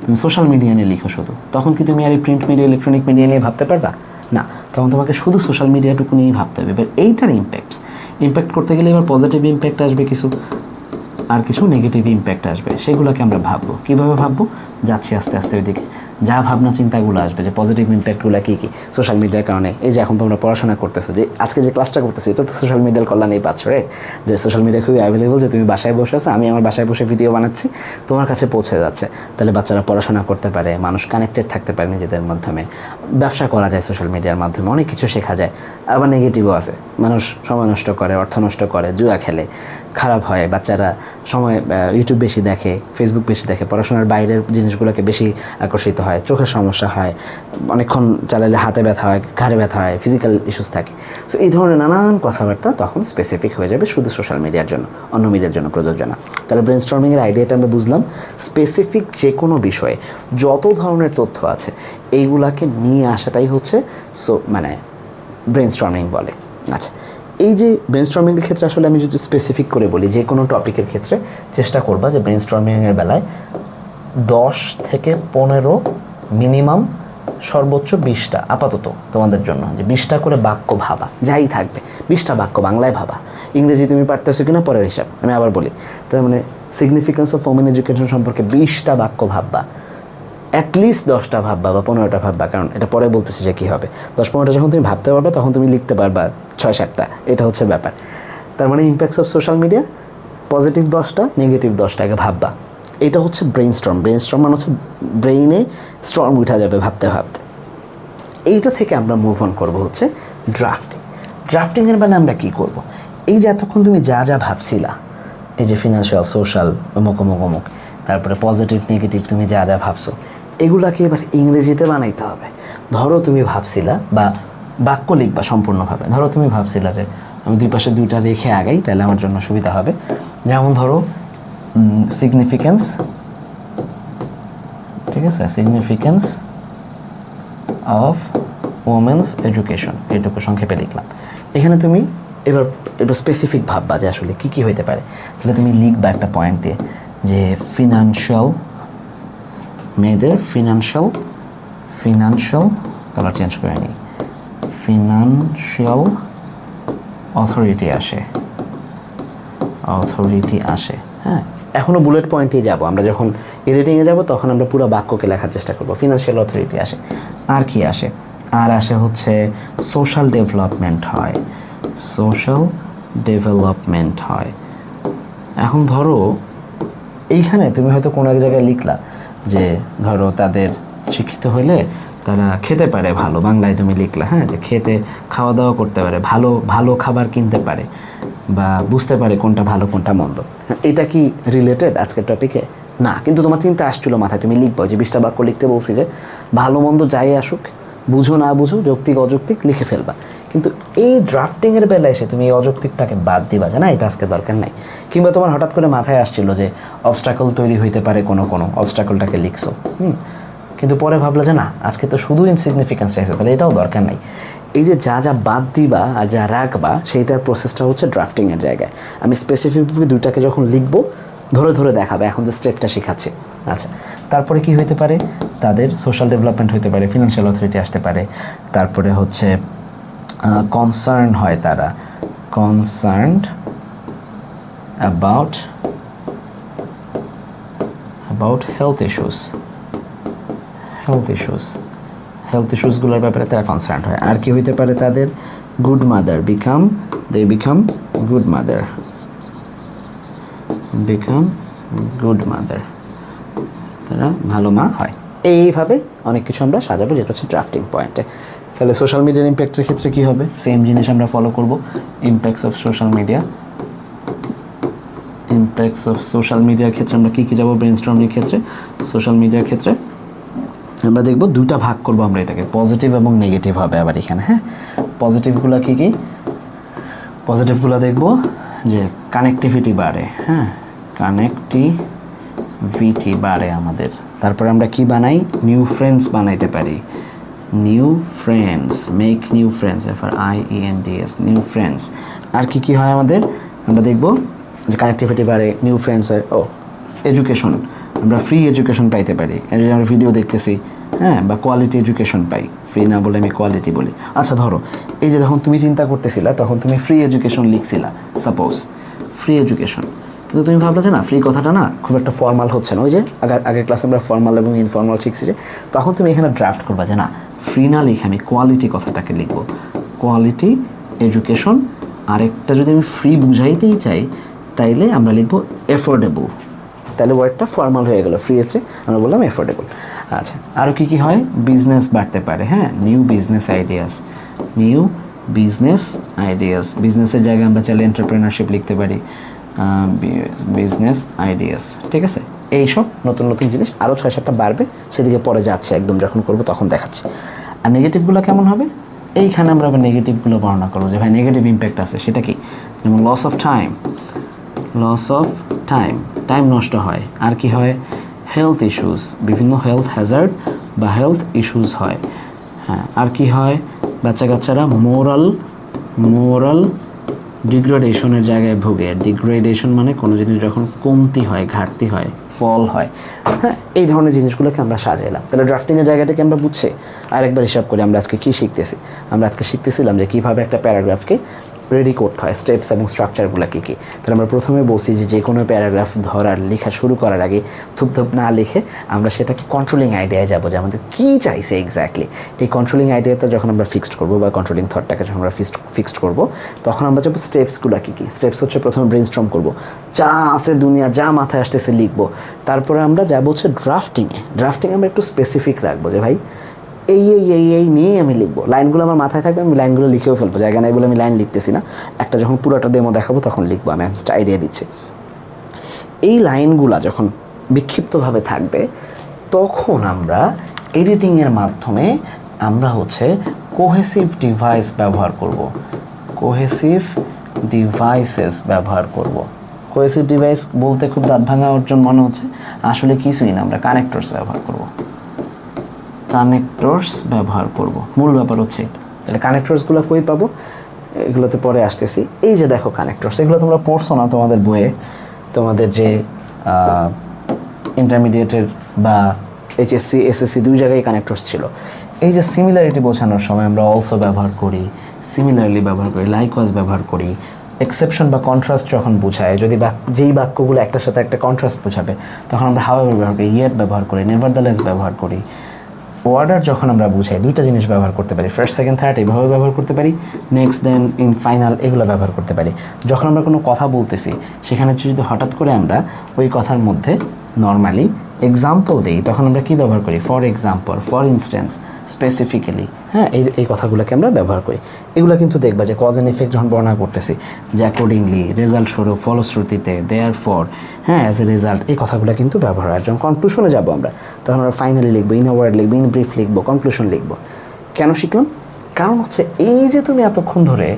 তুমি সোশ্যাল মিডিয়া নিয়ে লিখো শুধু। তখন কি তুমি আর এই প্রিন্ট মিডিয়া, ইলেকট্রনিক মিডিয়া নিয়ে ভাবতে পারবা না? তখন তোমাকে শুধু সোশ্যাল মিডিয়াটুকু নিয়েই ভাবতে হবে। এবার এইটার ইম্প্যাক্ট করতে গেলে এবার পজিটিভ ইম্প্যাক্ট আসবে কিছু, আর কিছু নেগেটিভ ইম্প্যাক্ট আসবে। সেগুলোকে আমরা ভাববো। কীভাবে ভাববো? যাচ্ছি আস্তে আস্তে ওইদিকে। যা ভাবনা চিন্তাগুলো আসবে যে পজিটিভ ইম্প্যাক্টগুলো কী কী সোশ্যাল মিডিয়ার কারণে। এই যে এখন তোমরা পড়াশোনা করতেছো, যে আজকে যে ক্লাসটা করতেছি, এটা তো সোশ্যাল মিডিয়ার কল্যাণেই পাচ্ছ, রাইট? যে সোশ্যাল মিডিয়া খুবই অ্যাভেলেবল, যে তুমি বাসায় বসে আছো, আমি আমার বাসায় বসে ভিডিও বানাচ্ছি, তোমার কাছে পৌঁছে যাচ্ছে। তাহলে বাচ্চারা পড়াশোনা করতে পারে, মানুষ কানেক্টেড থাকতে পারে নিজেদের মাধ্যমে, ব্যবসা করা যায় সোশ্যাল মিডিয়ার মাধ্যমে, অনেক কিছু শেখা যায়। আবার নেগেটিভও আছে, মানুষ সময় নষ্ট করে, অর্থ নষ্ট করে, জুয়া খেলে, খারাপ হয়, বাচ্চারা সময় ইউটিউব বেশি দেখে, ফেসবুক বেশি দেখে, পড়াশোনার বাইরের জিনিসগুলোকে বেশি আকর্ষিত হয়, চোখের সমস্যা হয়, অনেকক্ষণ চালালে হাতে ব্যথা হয়, ঘাড়ে ব্যথা হয়, ফিজিক্যাল ইস্যুস থাকে। সো এই ধরনের নানান কথাবার্তা তখন স্পেসিফিক হয়ে যাবে শুধু সোশ্যাল মিডিয়ার জন্য, অন্য মিডিয়ার জন্য প্রযোজ্য না। তাহলে ব্রেনস্টর্মিংয়ের আইডিয়াটা আমরা বুঝলাম, স্পেসিফিক যে কোনো বিষয়ে যত ধরনের তথ্য আছে এইগুলাকে নিয়ে আসাটাই হচ্ছে মানে ব্রেনস্টর্মিং বলে। আচ্ছা, এই যে ব্রেনস্টর্মিংয়ের ক্ষেত্রে আসলে আমি যদি স্পেসিফিক করে বলি, যে কোনো টপিকের ক্ষেত্রে চেষ্টা করবা যে ব্রেনস্টর্মিংয়ের বেলায় 10 থেকে 15 মিনিমাম, সর্বোচ্চ 20টা আপাতত তোমাদের জন্য, যে 20টা করে বাক্য ভাবা, যাই থাকবে 20টা বাক্য বাংলায় ভাবা। ইংরেজি তুমি পারতেছো কিনা পরের হিসাব, আমি আবার বলি। তার মানে সিগনিফিকেন্স অফ ওমেন এডুকেশন সম্পর্কে 20টা বাক্য ভাববা, অ্যাটলিস্ট 10টা ভাববা বা 15টা ভাববা, কারণ এটা পরে বলতেছি যে কী হবে। 10-15টা যখন তুমি ভাবতে পারবা তখন তুমি লিখতে পারবা 6-7টা, এটা হচ্ছে ব্যাপার। তার মানে impacts of social media positive 10টা, নেগেটিভ 10টাকে ভাববা। এটা হচ্ছে ব্রেইনস্টর্ম মানে হচ্ছে ব্রেইনে স্টর্ম উঠা যাবে ভাবতে ভাবতে। এইটা থেকে আমরা মুভ অন করবো হচ্ছে ড্রাফটিংয়ের বেলা আমরা কী করব? এই যে এতক্ষণ তুমি যা যা ভাবছিলা, এই যে ফিনান্সিয়াল, সোশ্যাল, অমুক, তারপরে পজিটিভ নেগেটিভ, তুমি যা যা ভাবছো এগুলাকে এবার ইংরেজিতে বানাইতে হবে। ধরো তুমি ভাবছিলা, বা বাক্য লিখবা সম্পূর্ণভাবে। ধরো তুমি ভাবছিলা যে আমি দুই পাশে 2টা রেখে আগাই, তাহলে আমার জন্য সুবিধা হবে। যেমন ধরো সিগনিফিকেন্স, ঠিক আছে, সিগনিফিকেন্স অফ ওমেন্স এডুকেশন, এইটুকু সংক্ষেপে লিখলাম। এখানে তুমি এবার স্পেসিফিক ভাববা যে আসলে কী কী হইতে পারে। তাহলে তুমি লিখবা একটা পয়েন্ট দিয়ে যে ফিনান্সিয়াল, মেয়েদের ফিনান্সিয়াল কালার চেঞ্জ করে নিই, ফিনান্সিয়াল অথরিটি আসে। হ্যাঁ, এখনও বুলেট পয়েন্টেই যাব, আমরা যখন এডিটিংয়ে যাব তখন আমরা পুরো বাক্যকে লেখার চেষ্টা করব। ফিনান্সিয়াল অথরিটি আসে, আর কি আসে? আর আসে হচ্ছে সোশ্যাল ডেভেলপমেন্ট হয়। এখন ধরো এইখানে তুমি হয়তো কোনো এক জায়গায় লিখলা যে ধরো তাদের শিক্ষিত হইলে তারা খেতে পারে ভালো, বাংলায় তুমি লিখলা, হ্যাঁ, যে খাওয়া দাওয়া করতে পারে, ভালো খাবার কিনতে পারে, বা বুঝতে পারে কোনটা ভালো কোনটা মন্দ। এটা কি রিলেটেড আজকের টপিকে? না, কিন্তু তোমার চিন্তা আসছিল মাথায়, তুমি লিখবো যে 20টা বাক্য লিখতে বলছি যে ভালো মন্দ যাই আসুক, বুঝো না বুঝো, যৌক্তিক অযৌক্তিক লিখে ফেলবা। কিন্তু এই ড্রাফটিংয়ের বেলায় এসে তুমি এই অযৌক্তিকটাকে বাদ দিবা যে না এটা আজকে দরকার নাই। কিংবা তোমার হঠাৎ করে মাথায় আসছিল যে অবস্ট্রাকল তৈরি হইতে পারে কোনো অবস্ট্রাকলটাকে লিখছো, কিন্তু পরে ভাবলা যে না আজকে তো শুধু ইনসিগনিফিকেন্স চাইছে, তাহলে এটাও দরকার নাই। এই যে যা বাদ দিবা আর যা রাখবা সেইটার প্রসেসটা হচ্ছে ড্রাফটিংয়ের জায়গায়। আমি স্পেসিফিকভাবে দুইটাকে যখন লিখবো ধরে দেখাবে, এখন যে স্টেপটা শেখাচ্ছে। আচ্ছা, তারপরে কি হইতে পারে? তাদের সোশ্যাল ডেভেলপমেন্ট হইতে পারে, ফিনান্সিয়াল অথরিটি আসতে পারে, তারপরে হচ্ছে কনসার্ন হয়, তারা কনসার্নড অ্যাবাউট হেলথ ইস্যুসগুলোর ব্যাপারে তারা কনসার্ন হয়। আর কি হইতে পারে? তাদের good mother, become good mother, তারা ভালো মা হয়। এইভাবে অনেক কিছু আমরা সাজাবো, যেটা হচ্ছে ড্রাফটিং পয়েন্টে। তাহলে সোশ্যাল মিডিয়ার ইম্প্যাক্টের ক্ষেত্রে কী হবে? সেম জিনিস আমরা ফলো করব। ইম্প্যাক্টস অফ সোশ্যাল মিডিয়ার ক্ষেত্রে আমরা কী যাবো? ব্রেনস্টর্মিং ক্ষেত্রে সোশ্যাল মিডিয়ার ক্ষেত্রে আমরা দেখব দুইটা ভাগ করব আমরা এটাকে, পজিটিভ এবং নেগেটিভ হবে আবার এখানে। হ্যাঁ, পজিটিভগুলো কী? পজিটিভগুলো দেখব যে কানেক্টিভিটি বাড়ে, হ্যাঁ, কানেক্টিভিটি বাড়ে আমাদের। তারপরে আমরা কি বানাই? নিউ ফ্রেন্ডস বানাইতে পারি, make new friends, FRIENDS, new friends. আর কি হয় আমাদের? আমরা দেখব যে কানেক্টিভিটি বাড়ে, নিউ ফ্রেন্ডস হয়। এডুকেশন, আমরা ফ্রি এডুকেশন পাইতে পারি, আমরা ভিডিও দেখতেছি, হ্যাঁ, বা কোয়ালিটি এডুকেশন পাই। ফ্রি না বলে আমি কোয়ালিটি বলি। আচ্ছা ধরো এই যে যখন তুমি চিন্তা করতেছিলা তখন তুমি ফ্রি এডুকেশন লিখছিলা, সাপোজ ফ্রি এডুকেশন, কিন্তু তুমি ভাবলা যে না ফ্রি কথাটা না খুব একটা ফর্মাল হচ্ছে না। ওই যে আগের ক্লাসে আমরা ফর্মাল এবং ইনফর্মাল শিখছি, তখন তুমি এখানে ড্রাফট করবা যে না ফ্রি না লিখে আমি কোয়ালিটি কথাটাকে লিখবো, কোয়ালিটি এডুকেশন। আরেকটা যদি আমি ফ্রি বুঝাইতেই চাই তাইলে আমরা লিখবো এফোর্ডেবল, তাহলে ওয়ার্ডটা ফর্মাল হয়ে গেল, ফ্রি হচ্ছে আমরা বললাম এফোর্ডেবল। আচ্ছা, আরও কী হয়? বিজনেস বাড়তে পারে, হ্যাঁ, নিউ বিজনেস আইডিয়াস। বিজনেসের জায়গায় আমরা চাইলে এন্টারপ্রেনারশিপ লিখতে পারি, বিজনেস আইডিয়াস, ঠিক আছে। এইসব নতুন জিনিস আরও 6-7টা বাড়বে, সেদিকে পরে যাচ্ছে, একদম যখন করবো তখন দেখাচ্ছি। আর নেগেটিভগুলো কেমন হবে? এইখানে আমরা আবার নেগেটিভগুলো বর্ণনা করবো যে ভাই নেগেটিভ ইম্প্যাক্ট আছে, সেটা কি? যেমন লস অফ টাইম নষ্ট হয়। আর কি হয়? হেলথ ইস্যুস, বিভিন্ন হেলথ হ্যাজার্ড বা হেলথ ইস্যুস হয়। হ্যাঁ, আর কি হয়? বাচ্চারা মোরাল ডিগ্রেডেশনের জায়গায় ভোগে। ডিগ্রেডেশন মানে কোনো জিনিস যখন কমতি হয়, ঘাটতি হয়, ফল হয়। হ্যাঁ, এই ধরনের জিনিসগুলোকে আমরা সাজাইলাম। তাহলে ড্রাফটিংয়ের জায়গাটাকে আমরা বুঝছি। আরেকবার হিসাব করি আমরা আজকে কী শিখতেছি। আমরা আজকে শিখতেছিলাম যে কীভাবে একটা প্যারাগ্রাফকে রেডি করতে হয়, স্টেপস এবং স্ট্রাকচারগুলো কী কী। তাহলে আমরা প্রথমে বলছি যে কোনো প্যারাগ্রাফ লেখা শুরু করার আগে থুপ না লিখে আমরা সেটাকে কন্ট্রোলিং আইডিয়ায় যাবো যে আমাদের কী চাইছে এক্স্যাক্টলি। এই কন্ট্রোলিং আইডিয়াটা যখন আমরা ফিক্সড করবো বা কন্ট্রোলিং থটটাকে যখন আমরা ফিক্সড করবো তখন আমরা যাবো স্টেপসগুলো কী। স্টেপস হচ্ছে প্রথমে ব্রেনস্টর্ম করবো, যা আছে দুনিয়ার যা মাথায় আসতেছে লিখবো। তারপরে আমরা যাবো হচ্ছে ড্রাফটিংয়ে আমরা একটু স্পেসিফিক রাখবো যে ভাই এই নিয়েই আমি লিখবো। লাইনগুলো আমার মাথায় থাকবে, আমি লাইনগুলো লিখেও ফেলবো, জায়গা নাই বলে আমি লাইন লিখতেছি না। একটা যখন পুরোটা ডেমো দেখাবো তখন লিখবো, আমি একটা আইডিয়া দিচ্ছি। এই লাইনগুলো যখন বিক্ষিপ্তভাবে থাকবে তখন আমরা এডিটিংয়ের মাধ্যমে আমরা হচ্ছে কোহেসিভ ডিভাইস ব্যবহার করব, কোহেসিভ ডিভাইস বলতে খুব দাঁত ভাঙা অর্জন মনে হচ্ছে, আসলে কিছুই না, আমরা কানেক্টরস ব্যবহার করব। মূল ব্যাপার হচ্ছে এটা। তাহলে কানেক্টরসগুলো কই পাবো? এগুলোতে পরে আসতেছি। এই যে দেখো কানেক্টরস, এগুলো তোমরা পড়ছো না তোমাদের বইয়ে, তোমাদের যে ইন্টারমিডিয়েটের বা এইচএসসি এসএসসি দুই জায়গায় কানেক্টরস ছিল। এই যে সিমিলারিটি বোঝানোর সময় আমরা অলসো ব্যবহার করি, সিমিলারলি ব্যবহার করি, লাইকওয়াইজ ব্যবহার করি, এক্সেপশন বা কন্ট্রাস্ট যখন বোঝায়, যদি যেই বাক্যগুলো একটার সাথে একটা কন্ট্রাস্ট বোঝাবে তখন আমরা হাউএভার ব্যবহার করি, ইয়েট ব্যবহার করি, নেভারদালেস ব্যবহার করি। অর্ডার যখন আমরা বুঝাই দুইটা জিনিস ব্যবহার করতে পারি, ফার্স্ট সেকেন্ড থার্ড এইভাবে ব্যবহার করতে পারি, নেক্সট দেন ইন ফাইনাল এগুলো ব্যবহার করতে পারি। যখন আমরা কোনো কথা বলতেছি সেখানে যদি হঠাৎ করে আমরা ওই কথার মধ্যে নর্মালি এক্সাম্পল দিই তখন আমরা কী ব্যবহার করি? For example, for instance, specifically, হ্যাঁ এই কথাগুলোকে আমরা ব্যবহার করি। এগুলো কিন্তু দেখবা যে কজ অ্যান্ড ইফেক্ট যখন বর্ণনা করতেছি, যে অ্যাকর্ডিংলি, রেজাল্ট স্বরূপ, ফলশ্রুতিতে, দেয়ার ফর, হ্যাঁ অ্যাজ এ রেজাল্ট, এই কথাগুলো কিন্তু ব্যবহার হয়। যখন কনক্লুশনে যাবো আমরা তখন আমরা ফাইনালি লিখবো, ইন আ ওয়ার্ড লিখবো, ইন ব্রিফ লিখবো, কনক্লুশন লিখবো। কেন শিখলাম? কারণ হচ্ছে এই যে তুমি এতক্ষণ ধরে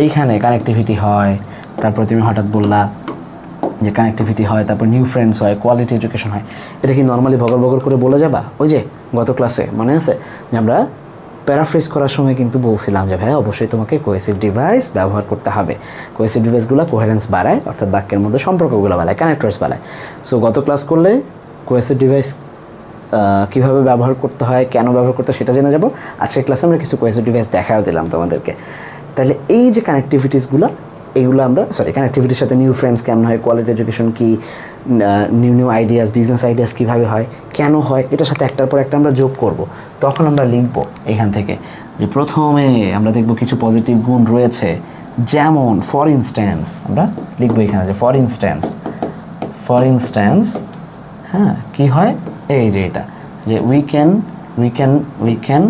এইখানে কানেক্টিভিটি হয়, তারপর তুমি হঠাৎ বললা যে কানেক্টিভিটি হয়, তারপর নিউ ফ্রেন্ডস হয়, কোয়ালিটি এডুকেশন হয়, এটা কি নর্মালি বগর বগর করে বলে যাবা? ওই যে গত ক্লাসে মনে আছে যে আমরা প্যারাফ্রেজ করার সময় কিন্তু বলছিলাম যে ভাই অবশ্যই তোমাকে কোহেসিভ ডিভাইস ব্যবহার করতে হবে। কোহেসিভ ডিভাইসগুলো কোহেরেন্স বাড়ায়, অর্থাৎ বাক্যের মধ্যে সম্পর্কগুলো বাড়ায়, কানেক্টরস বাড়ায়। সো গত ক্লাস করলে কোহেসিভ ডিভাইস কীভাবে ব্যবহার করতে হয়, কেন ব্যবহার করতে হয় সেটা জেনে যাবো। আজকের ক্লাসে আমরা কিছু কোহেসিভ ডিভাইস দেখাও দিলাম তোমাদেরকে। তাহলে এই যে কানেক্টিভিটিসগুলো, এইগুলো আমরা কানেক্টিভিটির সাথে নিউ ফ্রেন্ডস কেমন হয়, কোয়ালিটি এডুকেশন কি, নিউ আইডিয়াস, বিজনেস আইডিয়াস কীভাবে হয়, কেন হয়, এটার সাথে একটার পর একটা আমরা যোগ করব। তখন আমরা লিখব এখান থেকে যে প্রথমে আমরা দেখব কিছু পজিটিভ গুণ রয়েছে, যেমন ফর ইনস্ট্যান্স, আমরা লিখবো এখানে যে ফর ইনস্ট্যান্স, হ্যাঁ কী হয়, এই যে এটা যে উই ক্যান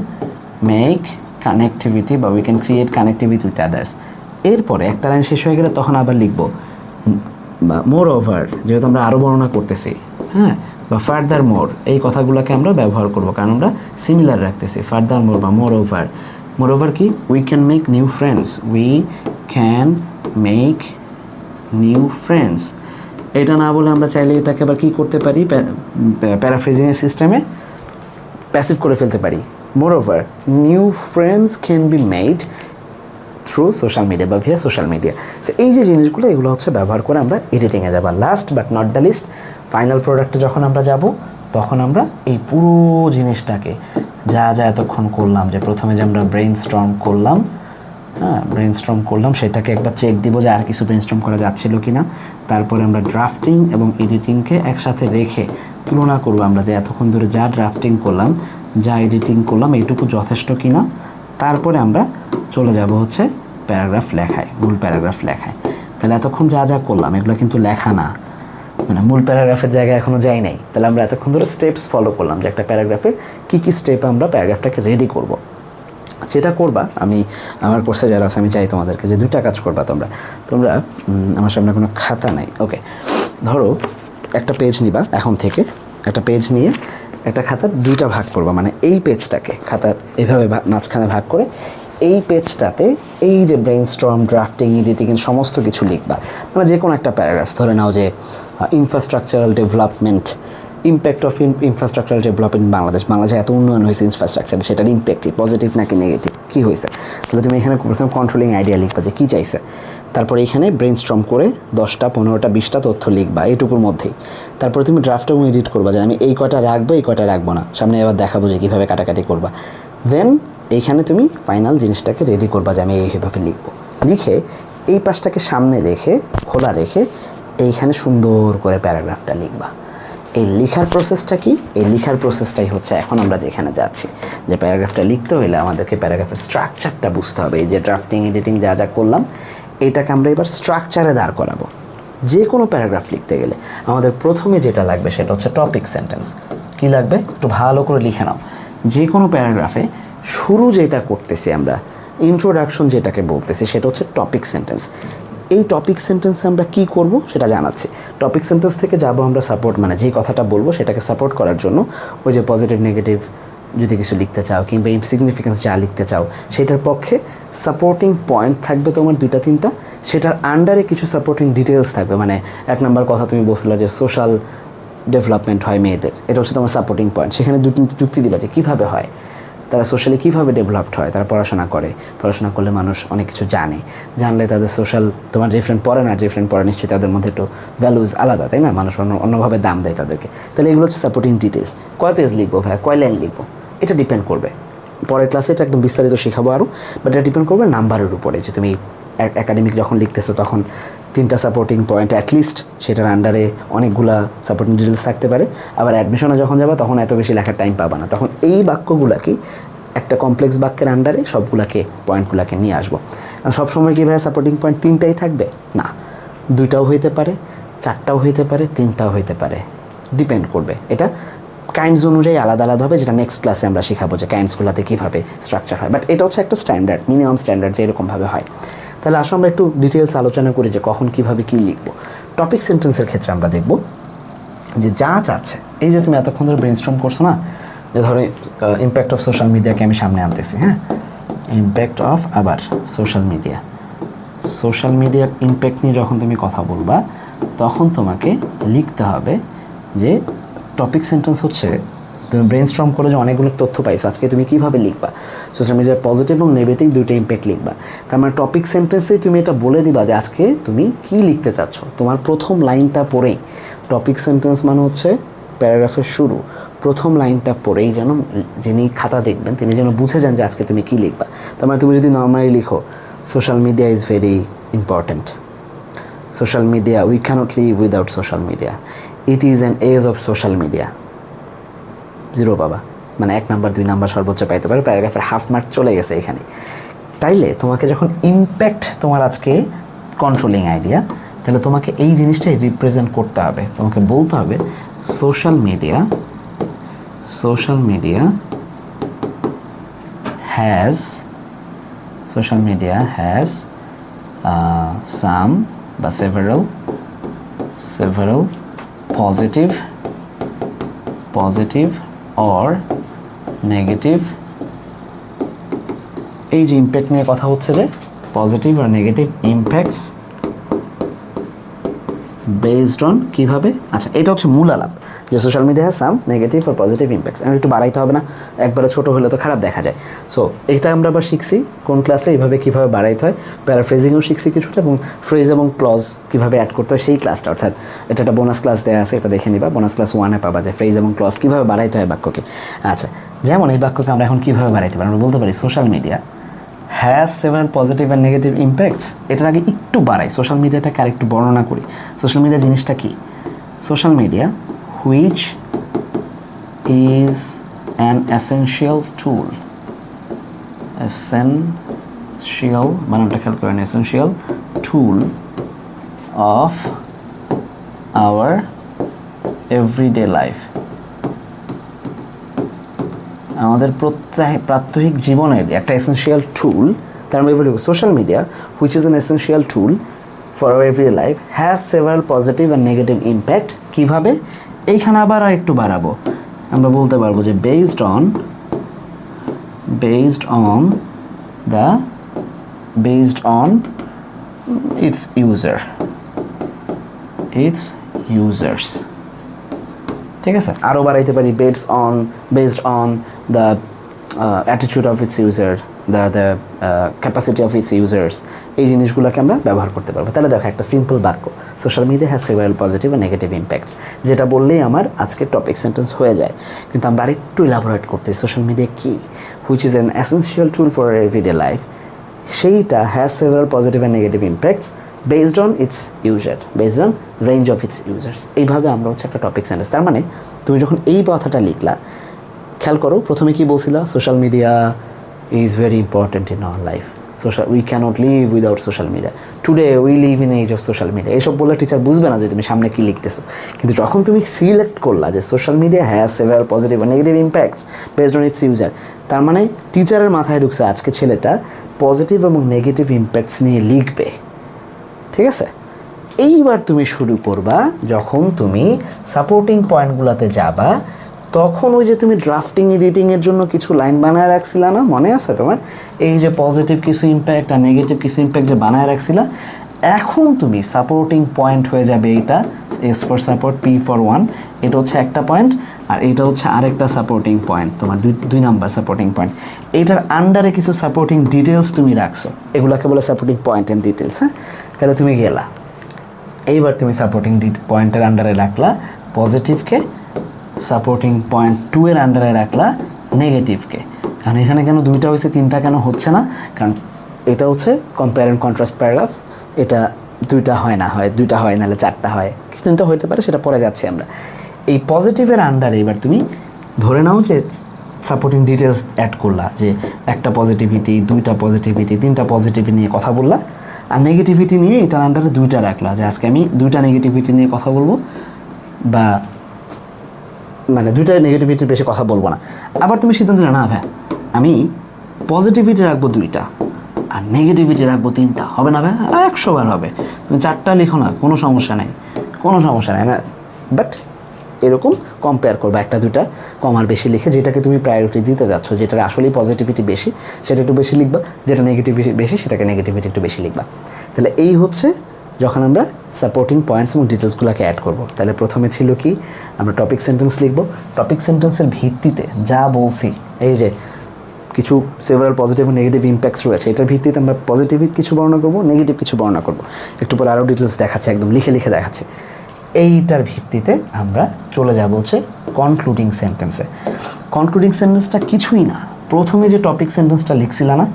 মেক কানেক্টিভিটি বা we can create connectivity with others. এরপরে একটা লাইন শেষ হয়ে গেলে তখন আবার লিখব বা মোর ওভার, যেহেতু আমরা আরও বর্ণনা করতেছি, হ্যাঁ, বা ফার্দার মোর, এই কথাগুলোকে আমরা ব্যবহার করব কারণ আমরা সিমিলার রাখতেছি। ফার্দার মোর বা মোর ওভার কি, we can make new friends. এটা না বলে আমরা চাইলে এটাকে আবার কী করতে পারি, প্যারাফ্রেজিংয়ের সিস্টেমে প্যাসিভ করে ফেলতে পারি। মোর over new friends can be made through social media বা ভিয়া সোশ্যাল মিডিয়া। সো এই যে জিনিসগুলো, এগুলো হচ্ছে ব্যবহার করে আমরা এডিটিংয়ে যাবো। Last but not the least, final প্রোডাক্টে যখন আমরা যাব তখন আমরা এই পুরো জিনিসটাকে যা এতক্ষণ করলাম, যে প্রথমে যে আমরা ব্রেইন স্টর্ম করলাম সেটাকে একবার চেক দিব যে আর কিছু ব্রেইন স্টর্ম করা যাচ্ছিল কি না। তারপরে আমরা ড্রাফটিং এবং এডিটিংকে একসাথে রেখে তুলনা করবো আমরা যে এতক্ষণ ধরে যা ড্রাফটিং করলাম, যা এডিটিং করলাম এইটুকু যথেষ্ট কি না। তারপরে আমরা চলে যাব হচ্ছে প্যারাগ্রাফ লেখায়, মূল প্যারাগ্রাফ লেখায়। তাহলে এতক্ষণ যা করলাম এগুলো কিন্তু লেখা না, মানে মূল প্যারাগ্রাফের জায়গায় এখনও যাই নাই। তাহলে আমরা এতক্ষণ ধরে স্টেপস ফলো করলাম যে একটা প্যারাগ্রাফের কী স্টেপ আমরা প্যারাগ্রাফটাকে রেডি করব। যেটা করবা, আমি আমার কোর্সে যারা আছে আমি চাই তোমাদেরকে যে দুইটা কাজ করবা তোমরা আমার সামনে কোনো খাতা নাই, ওকে, ধরো একটা পেজ নিবা, এখন থেকে একটা পেজ নিয়ে একটা খাতার দুইটা ভাগ করবা, মানে এই পেজটাকে খাতার এভাবে মাঝখানে ভাগ করে এই পেজটাতে এই যে ব্রেইনস্টর্ম, ড্রাফটিং, এডিটিং সমস্ত কিছু লিখবা। মানে যে কোনো একটা প্যারাগ্রাফ ধরে নাও যে infrastructural development, impact of infrastructural development বাংলাদেশে এত উন্নয়ন হয়েছে ইনফ্রাস্ট্রাকচার, সেটার ইম্প্যাক্ট পজিটিভ নাকি নেগেটিভ, কী হয়েছে। তাহলে তুমি এখানে প্রথমে কন্ট্রোলিং আইডিয়া লিখবা যে কী চাইছে, তারপরে এখানে ব্রেইনস্টর্ম করে 10টা 15টা 20টা তথ্য লিখবা এইটুকুর মধ্যেই। তারপরে তুমি ড্রাফট এবং এডিট করবা যে আমি এই কয়টা রাখবো, এই কয়টা রাখবো না, সামনে এবার দেখাবো যে কীভাবে কাটাকাটি করবা। দেন এইখানে তুমি ফাইনাল জিনিসটাকে রেডি করবা যে আমি এইভাবে লিখবো। লিখে এই পাশটাকে সামনে রেখে, খোলা রেখে এইখানে সুন্দর করে প্যারাগ্রাফটা লিখবা। এই লেখার প্রসেসটা কি? এই লেখার প্রসেসটাই হচ্ছে এখন আমরা যেখানে যাচ্ছি, যে প্যারাগ্রাফটা লিখতে হলে আমাদেরকে প্যারাগ্রাফের স্ট্রাকচারটা বুঝতে হবে। এই যে ড্রাফটিং, এডিটিং যা করলাম, এটাকে আমরা এবার স্ট্রাকচারে দাঁড় করাবো। যে কোনো প্যারাগ্রাফ লিখতে গেলে আমাদের প্রথমে যেটা লাগবে সেটা হচ্ছে টপিক সেন্টেন্স। কী লাগবে একটু ভালো করে লিখে নাও। যে কোনো প্যারাগ্রাফে শুরু যেটা করতেছি আমরা, ইন্ট্রোডাকশন যেটাকে বলতেছি, সেটা হচ্ছে টপিক সেন্টেন্স। এই টপিক সেন্টেন্সে আমরা কী করব সেটা জানাচ্ছি। টপিক সেন্টেন্স থেকে যাবো আমরা সাপোর্ট, মানে যে কথাটা বলবো সেটাকে সাপোর্ট করার জন্য ওই যে পজিটিভ নেগেটিভ যদি কিছু লিখতে চাও কিংবা ইনসিগনিফিকেন্স যা লিখতে চাও সেটার পক্ষে সাপোর্টিং পয়েন্ট থাকবে তোমার 2-3টা, সেটার আন্ডারে কিছু সাপোর্টিং ডিটেলস থাকবে। মানে 1 নম্বর কথা তুমি বলছিলে যে সোশ্যাল ডেভেলপমেন্ট হয় মেয়েদের, এটা হচ্ছে তোমার সাপোর্টিং পয়েন্ট, সেখানে 2-3টি যুক্তি দিবা যে কীভাবে হয়। তারা সোশ্যালি কীভাবে ডেভেলপড হয়, তারা পড়াশোনা করে, পড়াশোনা করলে মানুষ অনেক কিছু জানলে তাদের সোশ্যাল, তোমার যে ফ্রেন্ড পড়ে না, যে ফ্রেন্ড পড়ে নিশ্চয়ই তাদের মধ্যে একটু ভ্যালুজ আলাদা, তাই না? মানুষ অন্যভাবে দাম দেয় তাদেরকে। তাহলে এগুলো হচ্ছে সাপোর্টিং ডিটেলস। কয় পেজ লিখবো ভাই, কয় লাইন লিখবো, এটা ডিপেন্ড করবে। পরের ক্লাসে এটা একদম বিস্তারিত শেখাবো আরও, বাট এটা ডিপেন্ড করবে নাম্বারের উপরে, যে তুমি একাডেমিক যখন লিখতেছো তখন 3টা সাপোর্টিং পয়েন্ট অ্যাটলিস্ট, সেটার আন্ডারে অনেকগুলা সাপোর্টিং ডিটেলস থাকতে পারে। আবার অ্যাডমিশনে যখন যাবে তখন এত বেশি লেখার টাইম পাবা না, তখন এই বাক্যগুলোকে একটা কমপ্লেক্স বাক্যের আন্ডারে সবগুলাকে পয়েন্টগুলোকে নিয়ে আসবো। সবসময় কি ভাই সাপোর্টিং পয়েন্ট 3টাই থাকবে? না, 2টাও হইতে পারে, 4টাও হইতে পারে, 3টাও হইতে পারে, ডিপেন্ড করবে। এটা কাইন্ডস অনুযায়ী আলাদা আলাদা হবে, যেটা নেক্সট ক্লাসে আমরা শেখাবো যে কাইন্ডসগুলোতে কীভাবে স্ট্রাকচার হয়। বাট এটা হচ্ছে একটা স্ট্যান্ডার্ড, মিনিমাম স্ট্যান্ডার্ড যে এরকমভাবে হয়। তাহলে আসলে আমরা একটু ডিটেলস আলোচনা করি যে কখন কীভাবে কী লিখবো। টপিক সেন্টেন্সের ক্ষেত্রে আমরা দেখব যে যা চাচ্ছে, এই যে তুমি এতক্ষণ ধরে ব্রেনস্টর্ম করছো না, যে ধরো ইম্প্যাক্ট অফ সোশ্যাল মিডিয়াকে আমি সামনে আনতেছি, হ্যাঁ, ইম্প্যাক্ট অফ আবার সোশ্যাল মিডিয়ার ইম্প্যাক্ট নিয়ে যখন তুমি কথা বলবা তখন তোমাকে লিখতে হবে যে টপিক সেন্টেন্স হচ্ছে, তুমি ব্রেনস্টর্ম করে যে অনেকগুলো তথ্য পাইছো, আজকে তুমি কীভাবে লিখবা, সোশ্যাল মিডিয়ার পজিটিভ এবং নেগেটিভ দুইটা ইম্প্যাক্ট লিখবা। তার মানে টপিক সেন্টেন্সে তুমি এটা বলে দিবা যে আজকে তুমি কী লিখতে চাচ্ছ। তোমার প্রথম লাইনটা পড়েই, টপিক সেন্টেন্স মানে হচ্ছে প্যারাগ্রাফের শুরু, প্রথম লাইনটা পড়েই যেন যিনি খাতা দেখবেন তিনি যেন বুঝে যান যে আজকে তুমি কী লিখবা। তার মানে তুমি যদি নর্মালি লিখো social media is very important, social media we cannot live without social media, it is an age of social media, 0 বাবা, মানে 1 নাম্বার 2 নাম্বার সর্বোচ্চ পাইতে পারে, প্যারাগ্রাফের হাফ মার্ক চলে গেছে এখানে। তাইলে তোমাকে যখন ইম্প্যাক্ট তোমার আজকে কন্ট্রোলিং আইডিয়া, তাহলে তোমাকে এই জিনিসটাই রিপ্রেজেন্ট করতে হবে। তোমাকে বলতে হবে সোশ্যাল মিডিয়া হ্যাজ some বা several positive or negative, এই যে ইম্প্যাক্ট নিয়ে কথা হচ্ছে, যে পজিটিভ আর নেগেটিভ ইম্প্যাক্টস বেসড অন কীভাবে, আচ্ছা এটা হচ্ছে মূল আলাপ, যে social media has some negative আর পজিটিভ ইম্প্যাক্টস। আমি একটু বাড়াইতে হবে না, একবারে ছোটো হলে তো খারাপ দেখা যায়। সো এটা আমরা আবার শিখছি কোন ক্লাসে, এইভাবে কীভাবে বাড়াইতে হয়, প্যারাফ্রেজিংও শিখছি কিছুটা, এবং ফ্রেজ এবং ক্লজ কীভাবে অ্যাড করতে হয় সেই ক্লাসটা, অর্থাৎ এটা একটা বোনাস ক্লাস দেওয়া আছে, এটা দেখে নিবা, বোনাস ক্লাস 1-এ পাবা যে ফ্রেজ এবং ক্লজ কীভাবে বাড়াইতে হয় বাক্যকে। আচ্ছা, যেমন এই বাক্যকে আমরা এখন কীভাবে বাড়াইতে পারি, আমরা বলতে পারি social media has several positive and negative impacts. এটার আগে একটু বাড়াই, সোশ্যাল মিডিয়াটাকে আর একটু বর্ণনা করি। সোশ্যাল মিডিয়া জিনিসটা কি? Social media which is an essential tool, বানানটা খেয়াল করেন, essential tool of our everyday life, আমাদের প্রাত্যহিক জীবনের একটা এসেনশিয়াল টুল। তার মানে বলবো social media which is an essential tool for our everyday life has several positive and negative impact. কীভাবে? এইখানে আবার আর একটু বাড়াবো, আমরা বলতে পারবো যে বেসড অন its users, ঠিক আছে? আরও বাড়াইতে পারি based on the attitude of its user, the capacity of its users, এই জিনিসগুলোকে আমরা ব্যবহার করতে পারবো। তাহলে দেখো একটা সিম্পল বাক্য, social media has several positive and negative impacts, যেটা বললেই আমার আজকের টপিক সেন্টেন্স হয়ে যায়। কিন্তু আমরা আরেকটু ইলাবোরেট করতে, সোশ্যাল মিডিয়া কি, which is an essential tool for everyday life, সেইটা has several positive and negative impacts based on its user, based on range of its users. এইভাবে আমরা হচ্ছে একটা টপিক সেন্টেন্স। তার মানে তুমি যখন এই কথাটা লিখলা, খেয়াল করো প্রথমে কি বলছিলা, social media is very important in our life, we cannot live without social media, today we live in age of social media. এইসব বললে টিচার বুঝবে না যে তুমি সামনে কী লিখতেছো। কিন্তু যখন তুমি সিলেক্ট করলা যে social media has several positive and negative impacts based on its user, তার মানে টিচারের মাথায় ঢুকছে আজকে ছেলেটা পজিটিভ এবং নেগেটিভ ইম্প্যাক্টস নিয়ে লিখবে, ঠিক আছে? এইবার তুমি শুরু করবা, যখন তুমি সাপোর্টিং পয়েন্টগুলোতে যাবা তখন ওই যে তুমি ড্রাফটিং এডিটিংয়ের জন্য কিছু লাইন বানায় রাখছিলা না, মনে আছে তোমার? এই যে পজিটিভ কিছু ইম্প্যাক্ট আর নেগেটিভ কিছু ইম্প্যাক্ট যে বানায় রাখছিলা, এখন তুমি সাপোর্টিং পয়েন্ট হয়ে যাবে এইটা, S for support, P for 1, এটা হচ্ছে একটা পয়েন্ট। আর এইটা হচ্ছে আরেকটা সাপোর্টিং পয়েন্ট, তোমার দুই নাম্বার সাপোর্টিং পয়েন্ট। এইটার আন্ডারে কিছু সাপোর্টিং ডিটেলস তুমি রাখছো, এগুলোকে বলে সাপোর্টিং পয়েন্ট অ্যান্ড ডিটেলস। হ্যাঁ, তাহলে তুমি গেলা, এইবার তুমি সাপোর্টিং পয়েন্টের আন্ডারে রাখলা পজিটিভকে, সাপোর্টিং পয়েন্ট 2 এর আন্ডারে রাখলা নেগেটিভকে। কারণ এখানে কেন দুইটা হয়েছে, তিনটা কেন হচ্ছে না? কারণ এটা হচ্ছে কম্পেয়ার অ্যান্ড কন্ট্রাস্ট প্যারাগ্রাফ, এটা দুইটা হয় না, হয় দুইটা হয়, নাহলে চারটা হয়, তিনটা হইতে পারে, সেটা পরে যাচ্ছি আমরা। এই পজিটিভের আন্ডারে এবার তুমি ধরে নাও যে সাপোর্টিং ডিটেলস অ্যাড করলা, যে একটা পজিটিভিটি, দুইটা পজিটিভিটি, তিনটা পজিটিভিটি নিয়ে কথা বললা, আর নেগেটিভিটি নিয়ে এটার আন্ডারে দুইটা রাখলা, যে আজকে আমি দুইটা নেগেটিভিটি নিয়ে কথা বলবো, বা মানে দুইটা নেগেটিভিটির বেশি কথা বলবো না। আবার তুমি সিদ্ধান্ত নিলে না ভাই আমি পজিটিভিটি রাখবো দুইটা আর নেগেটিভিটি রাখবো তিনটা, হবে না ভাই? 100 বার হবে, তুমি 4টা লিখো না, কোনো সমস্যা নেই, কোনো সমস্যা নেই না। বাট এরকম কম্পেয়ার করবা, একটা দুইটা কম আর বেশি লিখে, যেটাকে তুমি প্রায়োরিটি দিতে যাচ্ছ, যেটার আসলেই পজিটিভিটি বেশি সেটা একটু বেশি লিখবা, যেটা নেগেটিভিটি বেশি সেটাকে নেগেটিভিটি একটু বেশি লিখবা। তাহলে এই হচ্ছে যখন আমরা সাপোর্টিং পয়েন্টস এবং ডিটেলসগুলোকে অ্যাড করব। তাহলে প্রথমে ছিল কি, আমরা টপিক সেন্টেন্স লিখব, টপিক সেন্টেন্সের ভিত্তিতে যা বলছি, এই যে কিছু সেভারাল পজিটিভ এবং নেগেটিভ ইম্প্যাক্টস রয়েছে, এটার ভিত্তিতে আমরা পজিটিভ কিছু বর্ণনা করব, নেগেটিভ কিছু বর্ণনা করব, একটু পরে আরও ডিটেলস দেখাচ্ছে, একদম লিখে লিখে দেখাচ্ছে। এইটার ভিত্তিতে আমরা চলে যাব হচ্ছে কনক্লুডিং সেন্টেন্সে। কনক্লুডিং সেন্টেন্সটা কিছুই না, প্রথমে যে টপিক সেন্টেন্সটা লিখছিলাম না,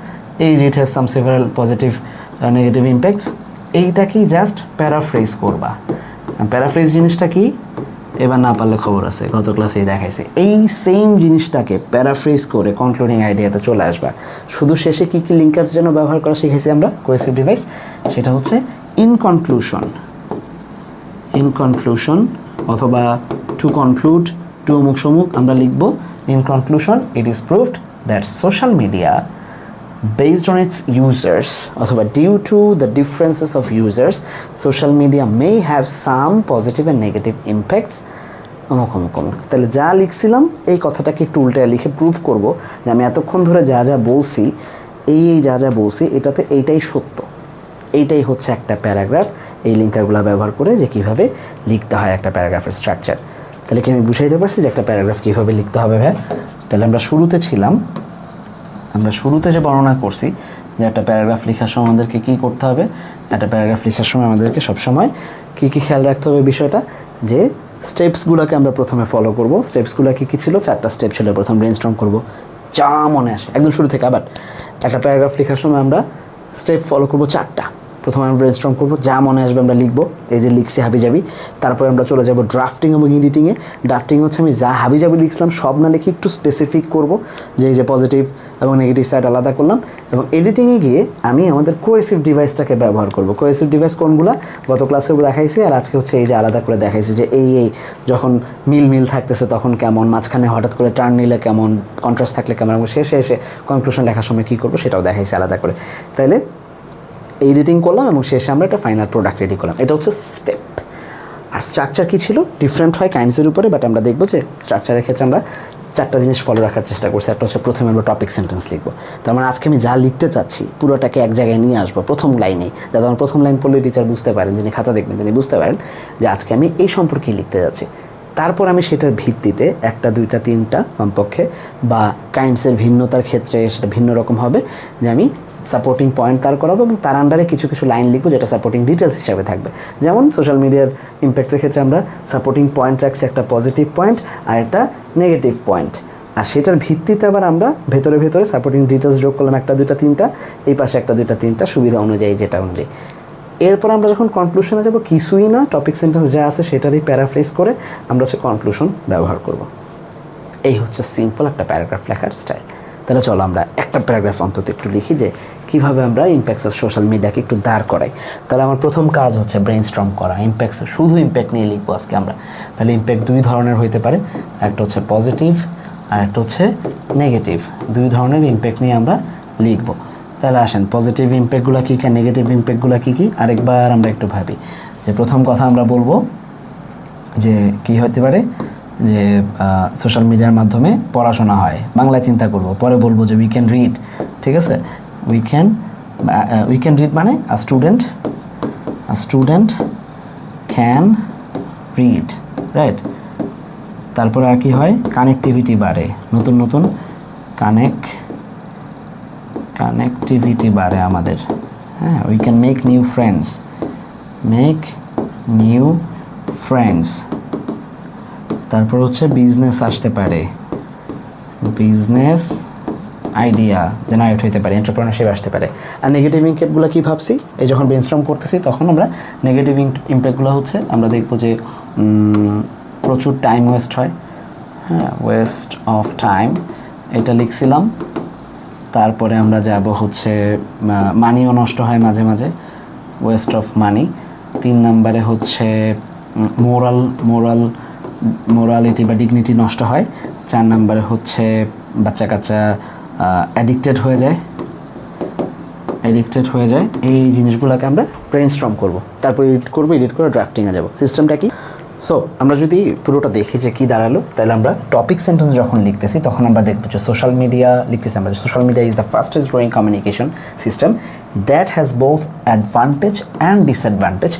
এই যে it has some several positive negative impacts, এইটাকেই জাস্ট প্যারাফ্রেজ করবা। প্যারাফ্রেজ জিনিসটা কি, এবার না পারলে খবর আছে, গত ক্লাসেই দেখাইছে। এই সেম জিনিসটাকে প্যারাফ্রেজ করে কনক্লুডিং আইডিয়াতে চলে আসবা। শুধু শেষে কী কী লিঙ্কার্স যেন ব্যবহার করা শিখেছি আমরা কোহেসিভ ডিভাইস, সেটা হচ্ছে ইন কনক্লুশন অথবা টু কনক্লুড, টু অমুক সমুক আমরা লিখব। In conclusion, it is proved that social media based on its users অথবা due to the differences of users, social media may have some positive and negative impacts অমুক। তাহলে যা লিখছিলাম এই কথাটাকে একটু উল্টে লিখে প্রুভ করব যে আমি এতক্ষণ ধরে যা যা বলছি, যা বলছি এটাতে এইটাই সত্য, এইটাই হচ্ছে একটা প্যারাগ্রাফ। এই লিঙ্কারগুলো ব্যবহার করে যে কীভাবে লিখতে হয় একটা প্যারাগ্রাফের স্ট্রাকচার। তাহলে কি আমি বুঝাইতে পারছি যে একটা প্যারাগ্রাফ কীভাবে লিখতে হবে ভাই? তাহলে আমরা শুরুতে যে বর্ণনা করছি যে একটা প্যারাগ্রাফ লেখার সময় আমাদেরকে কী করতে হবে, একটা প্যারাগ্রাফ লেখার সময় আমাদেরকে সবসময় কী খেয়াল রাখতে হবে বিষয়টা, যে স্টেপসগুলোকে আমরা প্রথমে ফলো করব। স্টেপসগুলো কী ছিল? 4টা স্টেপ ছিল। প্রথম ব্রেনস্টর্ম করব, যা মনে আসে একদম শুরু থেকে। আবার একটা প্যারাগ্রাফ লেখার সময় আমরা স্টেপ ফলো করব 4টা। প্রথমে আমরা ব্রেনস্টর্ম করব, যা মনে আসবে আমরা লিখবো, এই যে লিখছি হাবিজাবি। তারপরে আমরা চলে যাব ড্রাফটিং এবং এডিটিংয়ে। ড্রাফটিং হচ্ছে আমি যা হাবিজাবি লিখছিলাম সব না লিখে একটু স্পেসিফিক করব, যে এই যে পজিটিভ এবং নেগেটিভ সাইড আলাদা করলাম। এবং এডিটিংয়ে গিয়ে আমি আমাদের কোহেসিভ ডিভাইসটাকে ব্যবহার করব। কোহেসিভ ডিভাইস কোনগুলো গত ক্লাসে দেখাইছি, আর আজকে হচ্ছে এই যে আলাদা করে দেখাইছি, যে এই যখন মিল থাকতেছে তখন কেমন, মাঝখানে হঠাৎ করে টার্ন নিলে কেমন, কন্ট্রাস্ট থাকলে কেমন, এবং শেষে এসে কনক্লুশন লেখার সময় কী করবো সেটাও দেখাইছি আলাদা করে। তাইলে এডিটিং করলাম এবং শেষে আমরা একটা ফাইনাল প্রোডাক্ট রেডি করলাম। এটা হচ্ছে স্টেপ। আর স্ট্রাকচার কী ছিল? ডিফারেন্ট হয় কাইন্ডসের উপরে, বাট আমরা দেখবো যে স্ট্রাকচারের ক্ষেত্রে আমরা 4টা জিনিস ফলো রাখার চেষ্টা করছি। একটা হচ্ছে প্রথমে আমরা টপিক সেন্টেন্স লিখবো। তার মানে আজকে আমি যা লিখতে চাচ্ছি পুরোটাকে এক জায়গায় নিয়ে আসবো প্রথম লাইনেই, যাতে আমার প্রথম লাইন পড়লে টিচার বুঝতে পারেন, যিনি খাতা দেখবেন তিনি বুঝতে পারেন যে আজকে আমি এই সম্পর্কেই লিখতে যাচ্ছি। তারপর আমি সেটার ভিত্তিতে 1টা 2টা 3টা কমপক্ষে, বা কাইন্ডসের ভিন্নতার ক্ষেত্রে সেটা ভিন্ন রকম হবে, যে আমি সাপোর্টিং পয়েন্ট তার করাবো এবং তার আন্ডারে কিছু লাইন লিখবো যেটা সাপোর্টিং ডিটেলস হিসাবে থাকবে। যেমন সোশ্যাল মিডিয়ার ইম্প্যাক্টের ক্ষেত্রে আমরা সাপোর্টিং পয়েন্ট রাখছি, একটা পজিটিভ পয়েন্ট আর একটা নেগেটিভ পয়েন্ট, আর সেটার ভিত্তিতে আবার আমরা ভেতরে সাপোর্টিং ডিটেলস যোগ করলাম 1টা 2টা 3টা, এই পাশে 1টা 2টা 3টা, সুবিধা অনুযায়ী যেটা অনুযায়ী। এরপর আমরা যখন কনক্লুশনে যাব, কিছুই না, টপিক সেন্টেন্স যা আছে সেটারই প্যারাফ্রেজ করে আমরা হচ্ছে কনক্লুশন ব্যবহার করব। এই হচ্ছে সিম্পল একটা প্যারাগ্রাফ লেখার স্টাইল। তাহলে চলো আমরা একটা প্যারাগ্রাফ অন্তত একটু লিখি, যে কীভাবে আমরা ইম্প্যাক্টস অফ সোশ্যাল মিডিয়াকে একটু দাঁড় করাই। তাহলে আমার প্রথম কাজ হচ্ছে ব্রেইনস্টর্ম করা। ইম্প্যাক্টস, শুধু ইম্প্যাক্ট নিয়ে লিখবো আজকে আমরা। তাহলে ইম্প্যাক্ট 2 ধরনের হইতে পারে, একটা হচ্ছে পজিটিভ আর একটা হচ্ছে নেগেটিভ। 2 ধরনের ইম্প্যাক্ট নিয়ে আমরা লিখবো। তাহলে আসেন পজিটিভ ইম্প্যাক্টগুলো কী কী, নেগেটিভ ইম্প্যাক্টগুলো কী কী আরেকবার আমরা একটু ভাবি। যে প্রথম কথা আমরা বলবো যে কী হতে পারে, যে সোশ্যাল মিডিয়ার মাধ্যমে পড়াশোনা হয়, বাংলায় চিন্তা করব, পরে বলবো যে উই ক্যান রিড। ঠিক আছে, উই ক্যান রিড মানে আ স্টুডেন্ট ক্যান রিড, রাইট? তারপরে আর কি হয়, কানেক্টিভিটি বাড়ে, নতুন নতুন কানেক্টিভিটি বাড়ে আমাদের। হ্যাঁ, we can make new friends. তারপর হচ্ছে বিজনেস আসতে পারে, বিজনেস আইডিয়া জেনারেট হইতে পারে, এন্টারপ্রেনারশিপ আসতে পারে। আর নেগেটিভ ইম্প্যাক্টগুলো কী ভাবছি, এই যখন ব্রেনস্টর্ম করতেছি তখন আমরা নেগেটিভ ইম্প্যাক্টগুলো হচ্ছে আমরা দেখবো যে প্রচুর টাইম ওয়েস্ট হয়। হ্যাঁ, ওয়েস্ট অফ টাইম এটা লিখছিলাম। তারপরে আমরা যাব হচ্ছে মানিও নষ্ট হয় মাঝে মাঝে, ওয়েস্ট অফ মানি। 3 নম্বরে হচ্ছে মোরালিটি বা ডিগনিটি নষ্ট হয়। 4 নম্বরে হচ্ছে বাচ্চা কাচ্চা অ্যাডিক্টেড হয়ে যায়। এই জিনিসগুলোকে আমরা ব্রেনস্টর্ম করব, তারপর এডিট করে ড্রাফটিংয়ে যাব। সিস্টেমটা কি? সো আমরা যদি পুরোটা দেখি যে কী দাঁড়ালো, তাহলে আমরা টপিক সেন্টেন্স যখন লিখতেছি তখন আমরা দেখবো যে সোশ্যাল মিডিয়া লিখতেছি আমরা, social media is the fastest growing communication system that has both advantage and disadvantage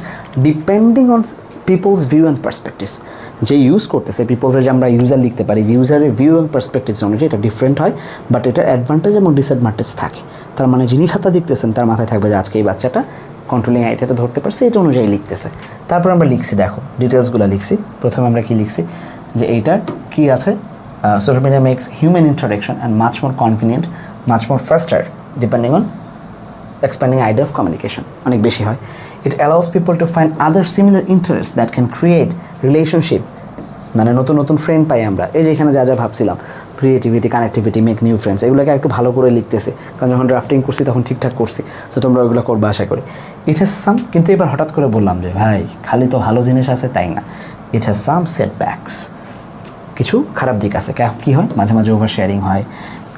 depending on people's view and perspectives. যে ইউজ করতেছে পিপলসের, যে আমরা ইউজার লিখতে পারি, যে ইউজারের ভিউ অ্যান্ড পার্সপেক্টিভস অনুযায়ী এটা ডিফারেন্ট হয়, বাট এটা অ্যাডভান্টেজ এবং ডিসঅ্যাডভান্টেজ থাকে। তার মানে যিনি খাতা দেখতেছেন তার মাথায় থাকবে যে আজকে এই বাচ্চাটা কন্ট্রোলিং আইডিয়াটা ধরতে পারছে, এটা অনুযায়ী লিখতেছে। তারপর আমরা লিখছি, দেখো ডিটেলসগুলো লিখছি। প্রথমে আমরা কি লিখছি, যে এইটার কি আছে, social media makes human interaction and much more convenient, much more faster depending on expanding idea of communication, অনেক বেশি হয়। It allows people to find other similar interest that can create relationship, মানে নতুন নতুন ফ্রেন্ড পাই আমরা। এই যে এখানে যা যা ভাবছিলাম, creativity, connectivity, make new friends, এগুলোকে একটু ভালো করে লিখতেছে, কারণ যখন ড্রাফটিং করছি তখন ঠিকঠাক করছি। সো তোমরা ওইগুলো করবে আশা করি। ইট হ্যাজ সাম, কিন্তু এবার হঠাৎ করে বললাম যে ভাই খালি তো ভালো জিনিস আছে তাই না, ইট হ্যাজ সাম সেটব্যাকস, কিছু খারাপ দিক আছে। কী হয়, মাঝে মাঝে ওভার শেয়ারিং হয়,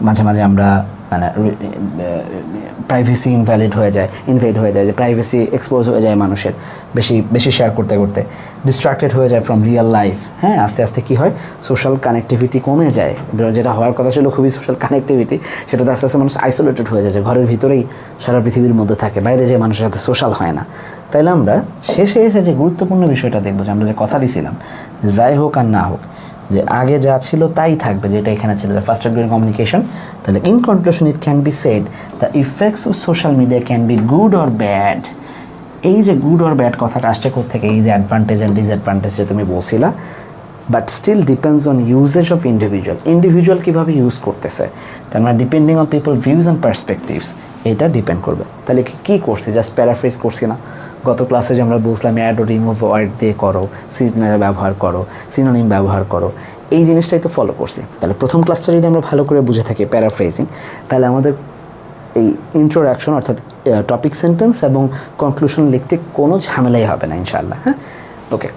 মাঝে মাঝে আমরা মানে প্রাইভেসি ইনভ্যালিড হয়ে যায়, যে প্রাইভেসি এক্সপোজ হয়ে যায় মানুষের বেশি শেয়ার করতে করতে, ডিস্ট্রাক্টেড হয়ে যায় ফ্রম রিয়েল লাইফ। হ্যাঁ, আস্তে আস্তে কী হয়, সোশ্যাল কানেক্টিভিটি কমে যায়, যেটা হওয়ার কথা ছিল খুবই সোশ্যাল কানেক্টিভিটি, সেটাতে আস্তে আস্তে মানুষ আইসোলেটেড হয়ে যায়, যে ঘরের ভিতরেই সারা পৃথিবীর মধ্যে থাকে, বাইরে যে মানুষের সাথে সোশ্যাল হয় না। তাইলে আমরা শেষে এসে যে গুরুত্বপূর্ণ বিষয়টা দেখবো, যে আমরা যে কথা দিছিলাম, যাই হোক আর না হোক, যে আগে যা ছিল তাই থাকবে, যেটা এখানে ছিল, ফাস্টার গ্রোয়িং কমিউনিকেশন। তাহলে in conclusion it can be said the effects of social media can be good or bad. এই যে গুড অর ব্যাড কথাটা আসছে কোত্থেকে, এই যে অ্যাডভান্টেজ অ্যান্ড ডিসঅ্যাডভান্টেজ যে তুমি বলছিলা, but still depends on usage of individual কীভাবে ইউজ করতেছে, তার মানে depending on people views and perspectives, এটা ডিপেন্ড করবে। তাহলে কী করছি, জাস্ট প্যারাফ্রেজ করছি না। গত ক্লাসে যে আমরা বলছিলাম অ্যাড ও রিমুভ ওয়ার্ড দিয়ে করো, সিগনাল ব্যবহার করো, সিনোনিম ব্যবহার করো, এই জিনিসটাই তো ফলো করছি। তাহলে প্রথম ক্লাসটা যদি আমরা ভালো করে বুঝে থাকি প্যারাফ্রেজিং, তাহলে আমাদের এই ইন্ট্রোডাকশন অর্থাৎ টপিক সেন্টেন্স এবং কনক্লুশন লিখতে কোনো ঝামেলাই হবে না ইনশাআল্লাহ। হ্যাঁ, ওকে।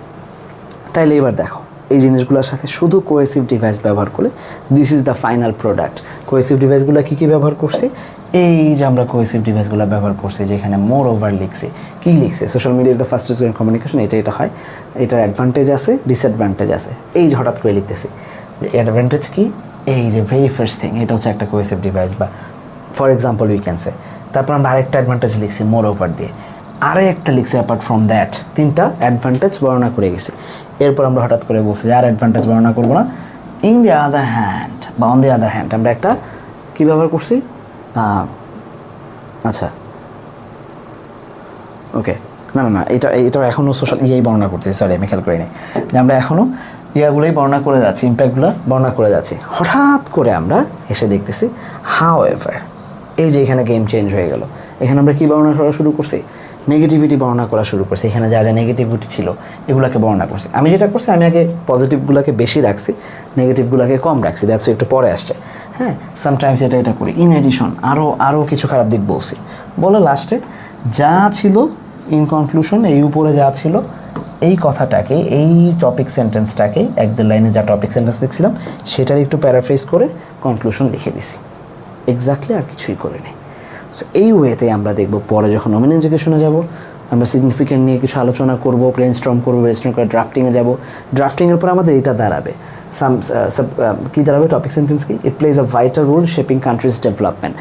তাইলে এবার দেখো, এই জিনিসগুলোর সাথে শুধু কোহেসিভ ডিভাইস ব্যবহার করে this is the final product. Cohesive ডিভাইসগুলো কী কী ব্যবহার করছি, এই যে আমরা কোহেসিভ ডিভাইসগুলো ব্যবহার করছি, যেখানে মোর ওভার লিখছি, কী লিখছে, social media is the fastest growing communication, এটা হয়, এটার অ্যাডভান্টেজ আছে, ডিসঅ্যাডভান্টেজ আছে। এই যে হঠাৎ করে লিখতেছি যে অ্যাডভান্টেজ কি, এই যে ভেরি ফার্স্ট থিং, এটা হচ্ছে একটা কোহেসিভ ডিভাইস, বা for example we can say. তারপর আমরা আরেকটা অ্যাডভান্টেজ লিখছি মোর ওভার দিয়ে, আরও একটা লিখছি অ্যাপার্ট ফ্রম দ্যাট, 3টা অ্যাডভান্টেজ বর্ণনা করে গেছি। এরপর আমরা হঠাৎ করে বলছি যে আর অ্যাডভান্টেজ বর্ণনা করবো না, ইন দি আদার হ্যান্ড বা অন দি আদার হ্যান্ড আমরা একটা কী ব্যবহার করছি, আচ্ছা ওকে, না এটা এখনও সোশ্যাল বর্ণনা করছি, সরি আমি খেয়াল করিনি, যে আমরা এখনও ইয়াগুলোই বর্ণনা করে যাচ্ছি, ইম্প্যাক্টগুলো বর্ণনা করে যাচ্ছি। হঠাৎ করে আমরা এসে দেখতেছি হাউ এভার, এই যে এখানে গেম চেঞ্জ হয়ে গেল, এখানে আমরা কী বর্ণনা করা শুরু করছি, নেগেটিভিটি বর্ণনা করা শুরু করছি। এখানে যা যা নেগেটিভিটি ছিল এগুলোকে বর্ণনা করছি। আমি যেটা করছি, আমি আগে পজিটিভগুলোকে বেশি রাখছি, নেগেটিভগুলোকে কম রাখছি, দ্যাটস একটু পরে আসছে। হ্যাঁ, সামটাইমস এটা করি। ইন এডিশন আরও কিছু খারাপ দিক বলছি, বলে লাস্টে যা ছিল ইন কনক্লুশন, এই উপরে যা ছিল এই কথাটাকে, এই টপিক সেন্টেন্সটাকে, 1-2 লাইনে যা টপিক সেন্টেন্স লিখছিলাম সেটার একটু প্যারাফ্রেজ করে কনক্লুশন লিখে দিছি, এক্স্যাক্টলি আর কিছুই করিনি। সো এই ওয়েতে আমরা দেখব পরে যখন নমিন এডুকেশনে যাব, আমরা সিগনিফিকেন্ট নিয়ে কিছু আলোচনা করব, ব্রেনস্টর্ম করে ড্রাফটিংয়ে যাব। ড্রাফটিংয়ের পর আমাদের এটা দাঁড়াবে, কী দাঁড়াবে, টপিক সেন্টেন্স কি, it plays a vital role shaping country's development,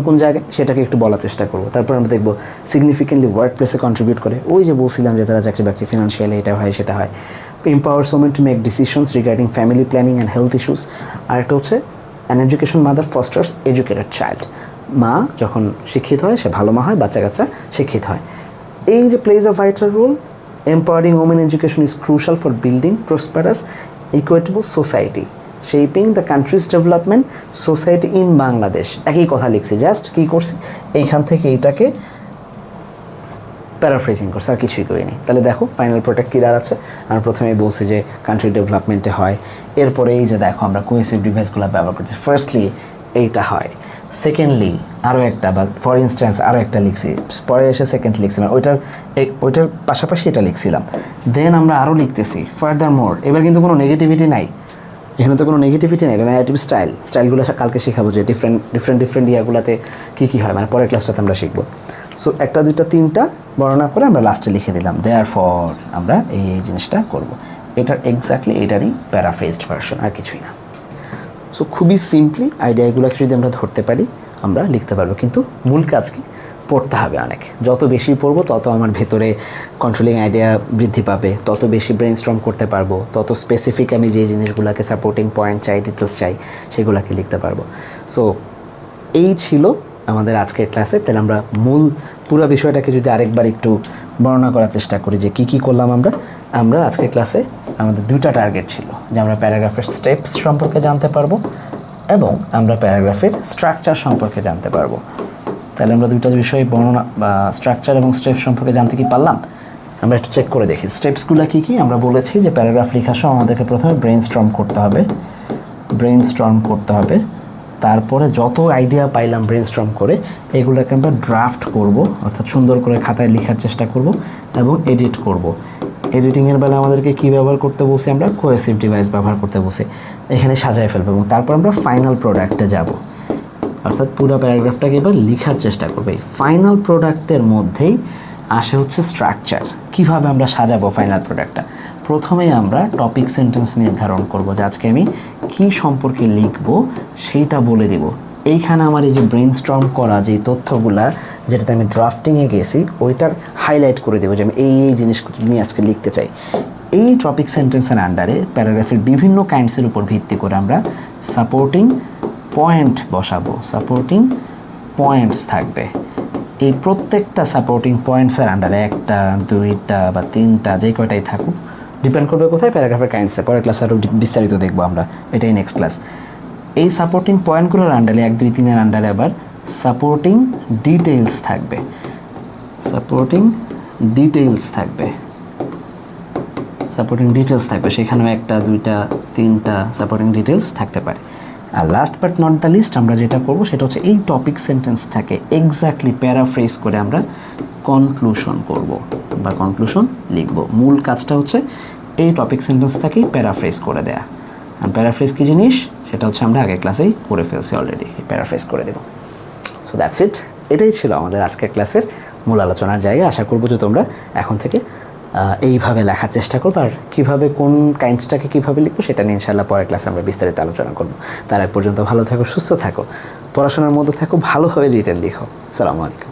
কোন জায়গায় সেটাকে একটু বলার চেষ্টা করব। তারপর আমরা দেখব সিগনিফিকেন্টলি ওয়ার্ক প্লেসে কন্ট্রিবিউট করে, ওই যে বলছিলাম যে তারা চাকরি বাকরি ফিনান্সিয়ালি এটা হয় সেটা হয়, empowers women to make decisions regarding family planning and health issues. আর একটা হচ্ছে an education mother fosters educated child. মা যখন শিক্ষিত হয় সে ভালো মা হয়, বাচ্চা কাচ্চা শিক্ষিত হয়। এই যে plays a vital role, empowering women education is crucial for building prosperous equitable society, shaping the country's development society in Bangladesh. একই কথা লিখছি, জাস্ট কি করছি এইখান থেকে এইটাকে প্যারাফ্রেজিং করছে, আর কিছুই করিনি। তাহলে দেখো ফাইনাল প্রোডাক্ট কী দাঁড়াচ্ছে। আমরা প্রথমেই বলছি যে কান্ট্রি ডেভেলপমেন্টে হয়, এরপরে এই যে দেখো আমরা কোহেসিভ ডিভাইসগুলো ব্যবহার করছি। ফার্স্টলি এইটা হয়, সেকেন্ডলি আরও একটা, বা ফর ইনস্ট্যান্স আরও একটা লিখছি, পরে এসে সেকেন্ড লিখছি, মানে ওইটার পাশাপাশি এটা লিখছিলাম। দেন আমরা আরও লিখতেছি ফার্দার মোর। এবার কিন্তু কোনো নেগেটিভিটি নাই, এখানে তো কোনো নেগেটিভিটি নেই, এটা নেগেটিভ স্টাইলগুলো কালকে শেখাবো যে ডিফারেন্ট ইয়াগুলোতে কী হয়, মানে পরের ক্লাসটাতে আমরা শিখবো। সো একটা দুইটা তিনটা বর্ণনা করে আমরা লাস্টে লিখে দিলাম, দেয়ার ফর আমরা এই জিনিসটা করব। এটার এক্স্যাক্টলি এটারই প্যারাফ্রেজড ভার্সন, আর কিছুই না। সো খুবই সিম্পলি আইডিয়াগুলোকে যদি আমরা ধরতে পারি আমরা লিখতে পারবো, কিন্তু মূল কাজ কি, পড়তে হবে অনেক। যত বেশি পড়বো তত আমার ভেতরে কন্ট্রোলিং আইডিয়া বৃদ্ধি পাবে, তত বেশি ব্রেইনস্টর্ম করতে পারবো, তত স্পেসিফিক আমি যে জিনিসগুলোকে সাপোর্টিং পয়েন্ট চাই, ডিটেলস চাই, সেগুলোকে লিখতে পারবো। সো এই ছিল আমাদের আজকের ক্লাসে। তাহলে আমরা মূল পুরো বিষয়টাকে যদি আরেকবার একটু বর্ণনা করার চেষ্টা করি যে কী করলাম আমরা আজকের ক্লাসে আমাদের দুইটা টার্গেট ছিল, যে আমরা প্যারাগ্রাফের স্টেপস সম্পর্কে জানতে পারবো এবং আমরা প্যারাগ্রাফের স্ট্রাকচার সম্পর্কে জানতে পারবো। তাহলে আমরা দুইটা বিষয়ে বর্ণনা বা স্ট্রাকচার এবং স্টেপস সম্পর্কে জানতে কি পারলাম, আমরা একটু চেক করে দেখি। স্টেপসগুলো কী আমরা বলেছি যে প্যারাগ্রাফ লেখার সময় আমাদেরকে প্রথমে ব্রেইনস্টর্ম করতে হবে, তারপরে যত আইডিয়া পাইলাম ব্রেইনস্টর্ম করে এগুলোকে আমরা ড্রাফট করব, অর্থাৎ সুন্দর করে খাতায় লেখার চেষ্টা করব এবং এডিট করব। এডিটিংয়ের বেলা আমাদেরকে কী ব্যবহার করতে বলছি, আমরা কোহেসিভ ডিভাইস ব্যবহার করতে বলছি, এখানে সাজায় ফেলবো এবং তারপর আমরা ফাইনাল প্রোডাক্টে যাব, অর্থাৎ পুরো প্যারাগ্রাফটাকে এবার লেখার চেষ্টা করবো। এই ফাইনাল প্রোডাক্টের মধ্যেই আসে হচ্ছে স্ট্রাকচার, কীভাবে আমরা সাজাবো ফাইনাল প্রোডাক্টটা। প্রথমেই আমরা টপিক সেন্টেন্স নির্ধারণ করব, যে আজকে আমি কী সম্পর্কে লিখবো সেইটা বলে দেব। এইখানে আমার এই যে ব্রেইনস্টর্ম করা যে তথ্যগুলা, যেটাতে আমি ড্রাফটিংয়ে গেছি, ওইটার হাইলাইট করে দেবো যে আমি এই জিনিসগুলো নিয়ে আজকে লিখতে চাই। এই টপিক সেন্টেন্সের আন্ডারে প্যারাগ্রাফের বিভিন্ন কাইন্ডসের উপর ভিত্তি করে আমরা সাপোর্টিং পয়েন্ট বসাবো, সাপোর্টিং পয়েন্টস থাকবে। এই প্রত্যেকটা সাপোর্টিং পয়েন্টসের আন্ডারে একটা, দুইটা বা তিনটা, যে কয়টাই থাকুক, ডিপেন্ড করবে কোথায়, প্যারাগ্রাফের কাইন্ডসে। পরের ক্লাসে আরও বিস্তারিত দেখবো আমরা, এটাই নেক্সট ক্লাস। এই সাপোর্টিং পয়েন্টগুলোর আন্ডারে 1, 2, 3-এর আন্ডারে আবার সাপোর্টিং ডিটেইলস থাকবে, সেখানেও 1, 2, 3 সাপোর্টিং ডিটেলস থাকতে পারে। আর last but not the least আমরা যেটা করব সেটা হচ্ছে এই টপিক সেন্টেন্সটাকে এক্স্যাক্টলি প্যারাফ্রেজ করে আমরা কনক্লুশন করব বা কনক্লুশন লিখব। মূল কাজটা হচ্ছে এই টপিক সেন্টেন্সটাকেই প্যারাফ্রেজ করে দেয়া। আর প্যারাফ্রেজ কী জিনিস সেটা হচ্ছে আমরা আগের ক্লাসেই করে ফেলছি অলরেডি, প্যারাফ্রেজ করে দেব। সো দ্যাটস ইট, এটাই ছিল আমাদের আজকের ক্লাসের মূল আলোচনার জায়গা। আশা করবো যে তোমরা এখন থেকে এইভাবে লেখার চেষ্টা করবো, আর কীভাবে কোন কাইন্ডসটাকে কীভাবে লিখবো সেটা নিয়ে ইনশাআল্লাহ পরের ক্লাসে আমরা বিস্তারিত আলোচনা করবো। তার এক পর্যন্ত ভালো থাকো, সুস্থ থাকো, পড়াশোনার মধ্যে থাকো, ভালোভাবে রিটেন লিখো। আসসালামু আলাইকুম।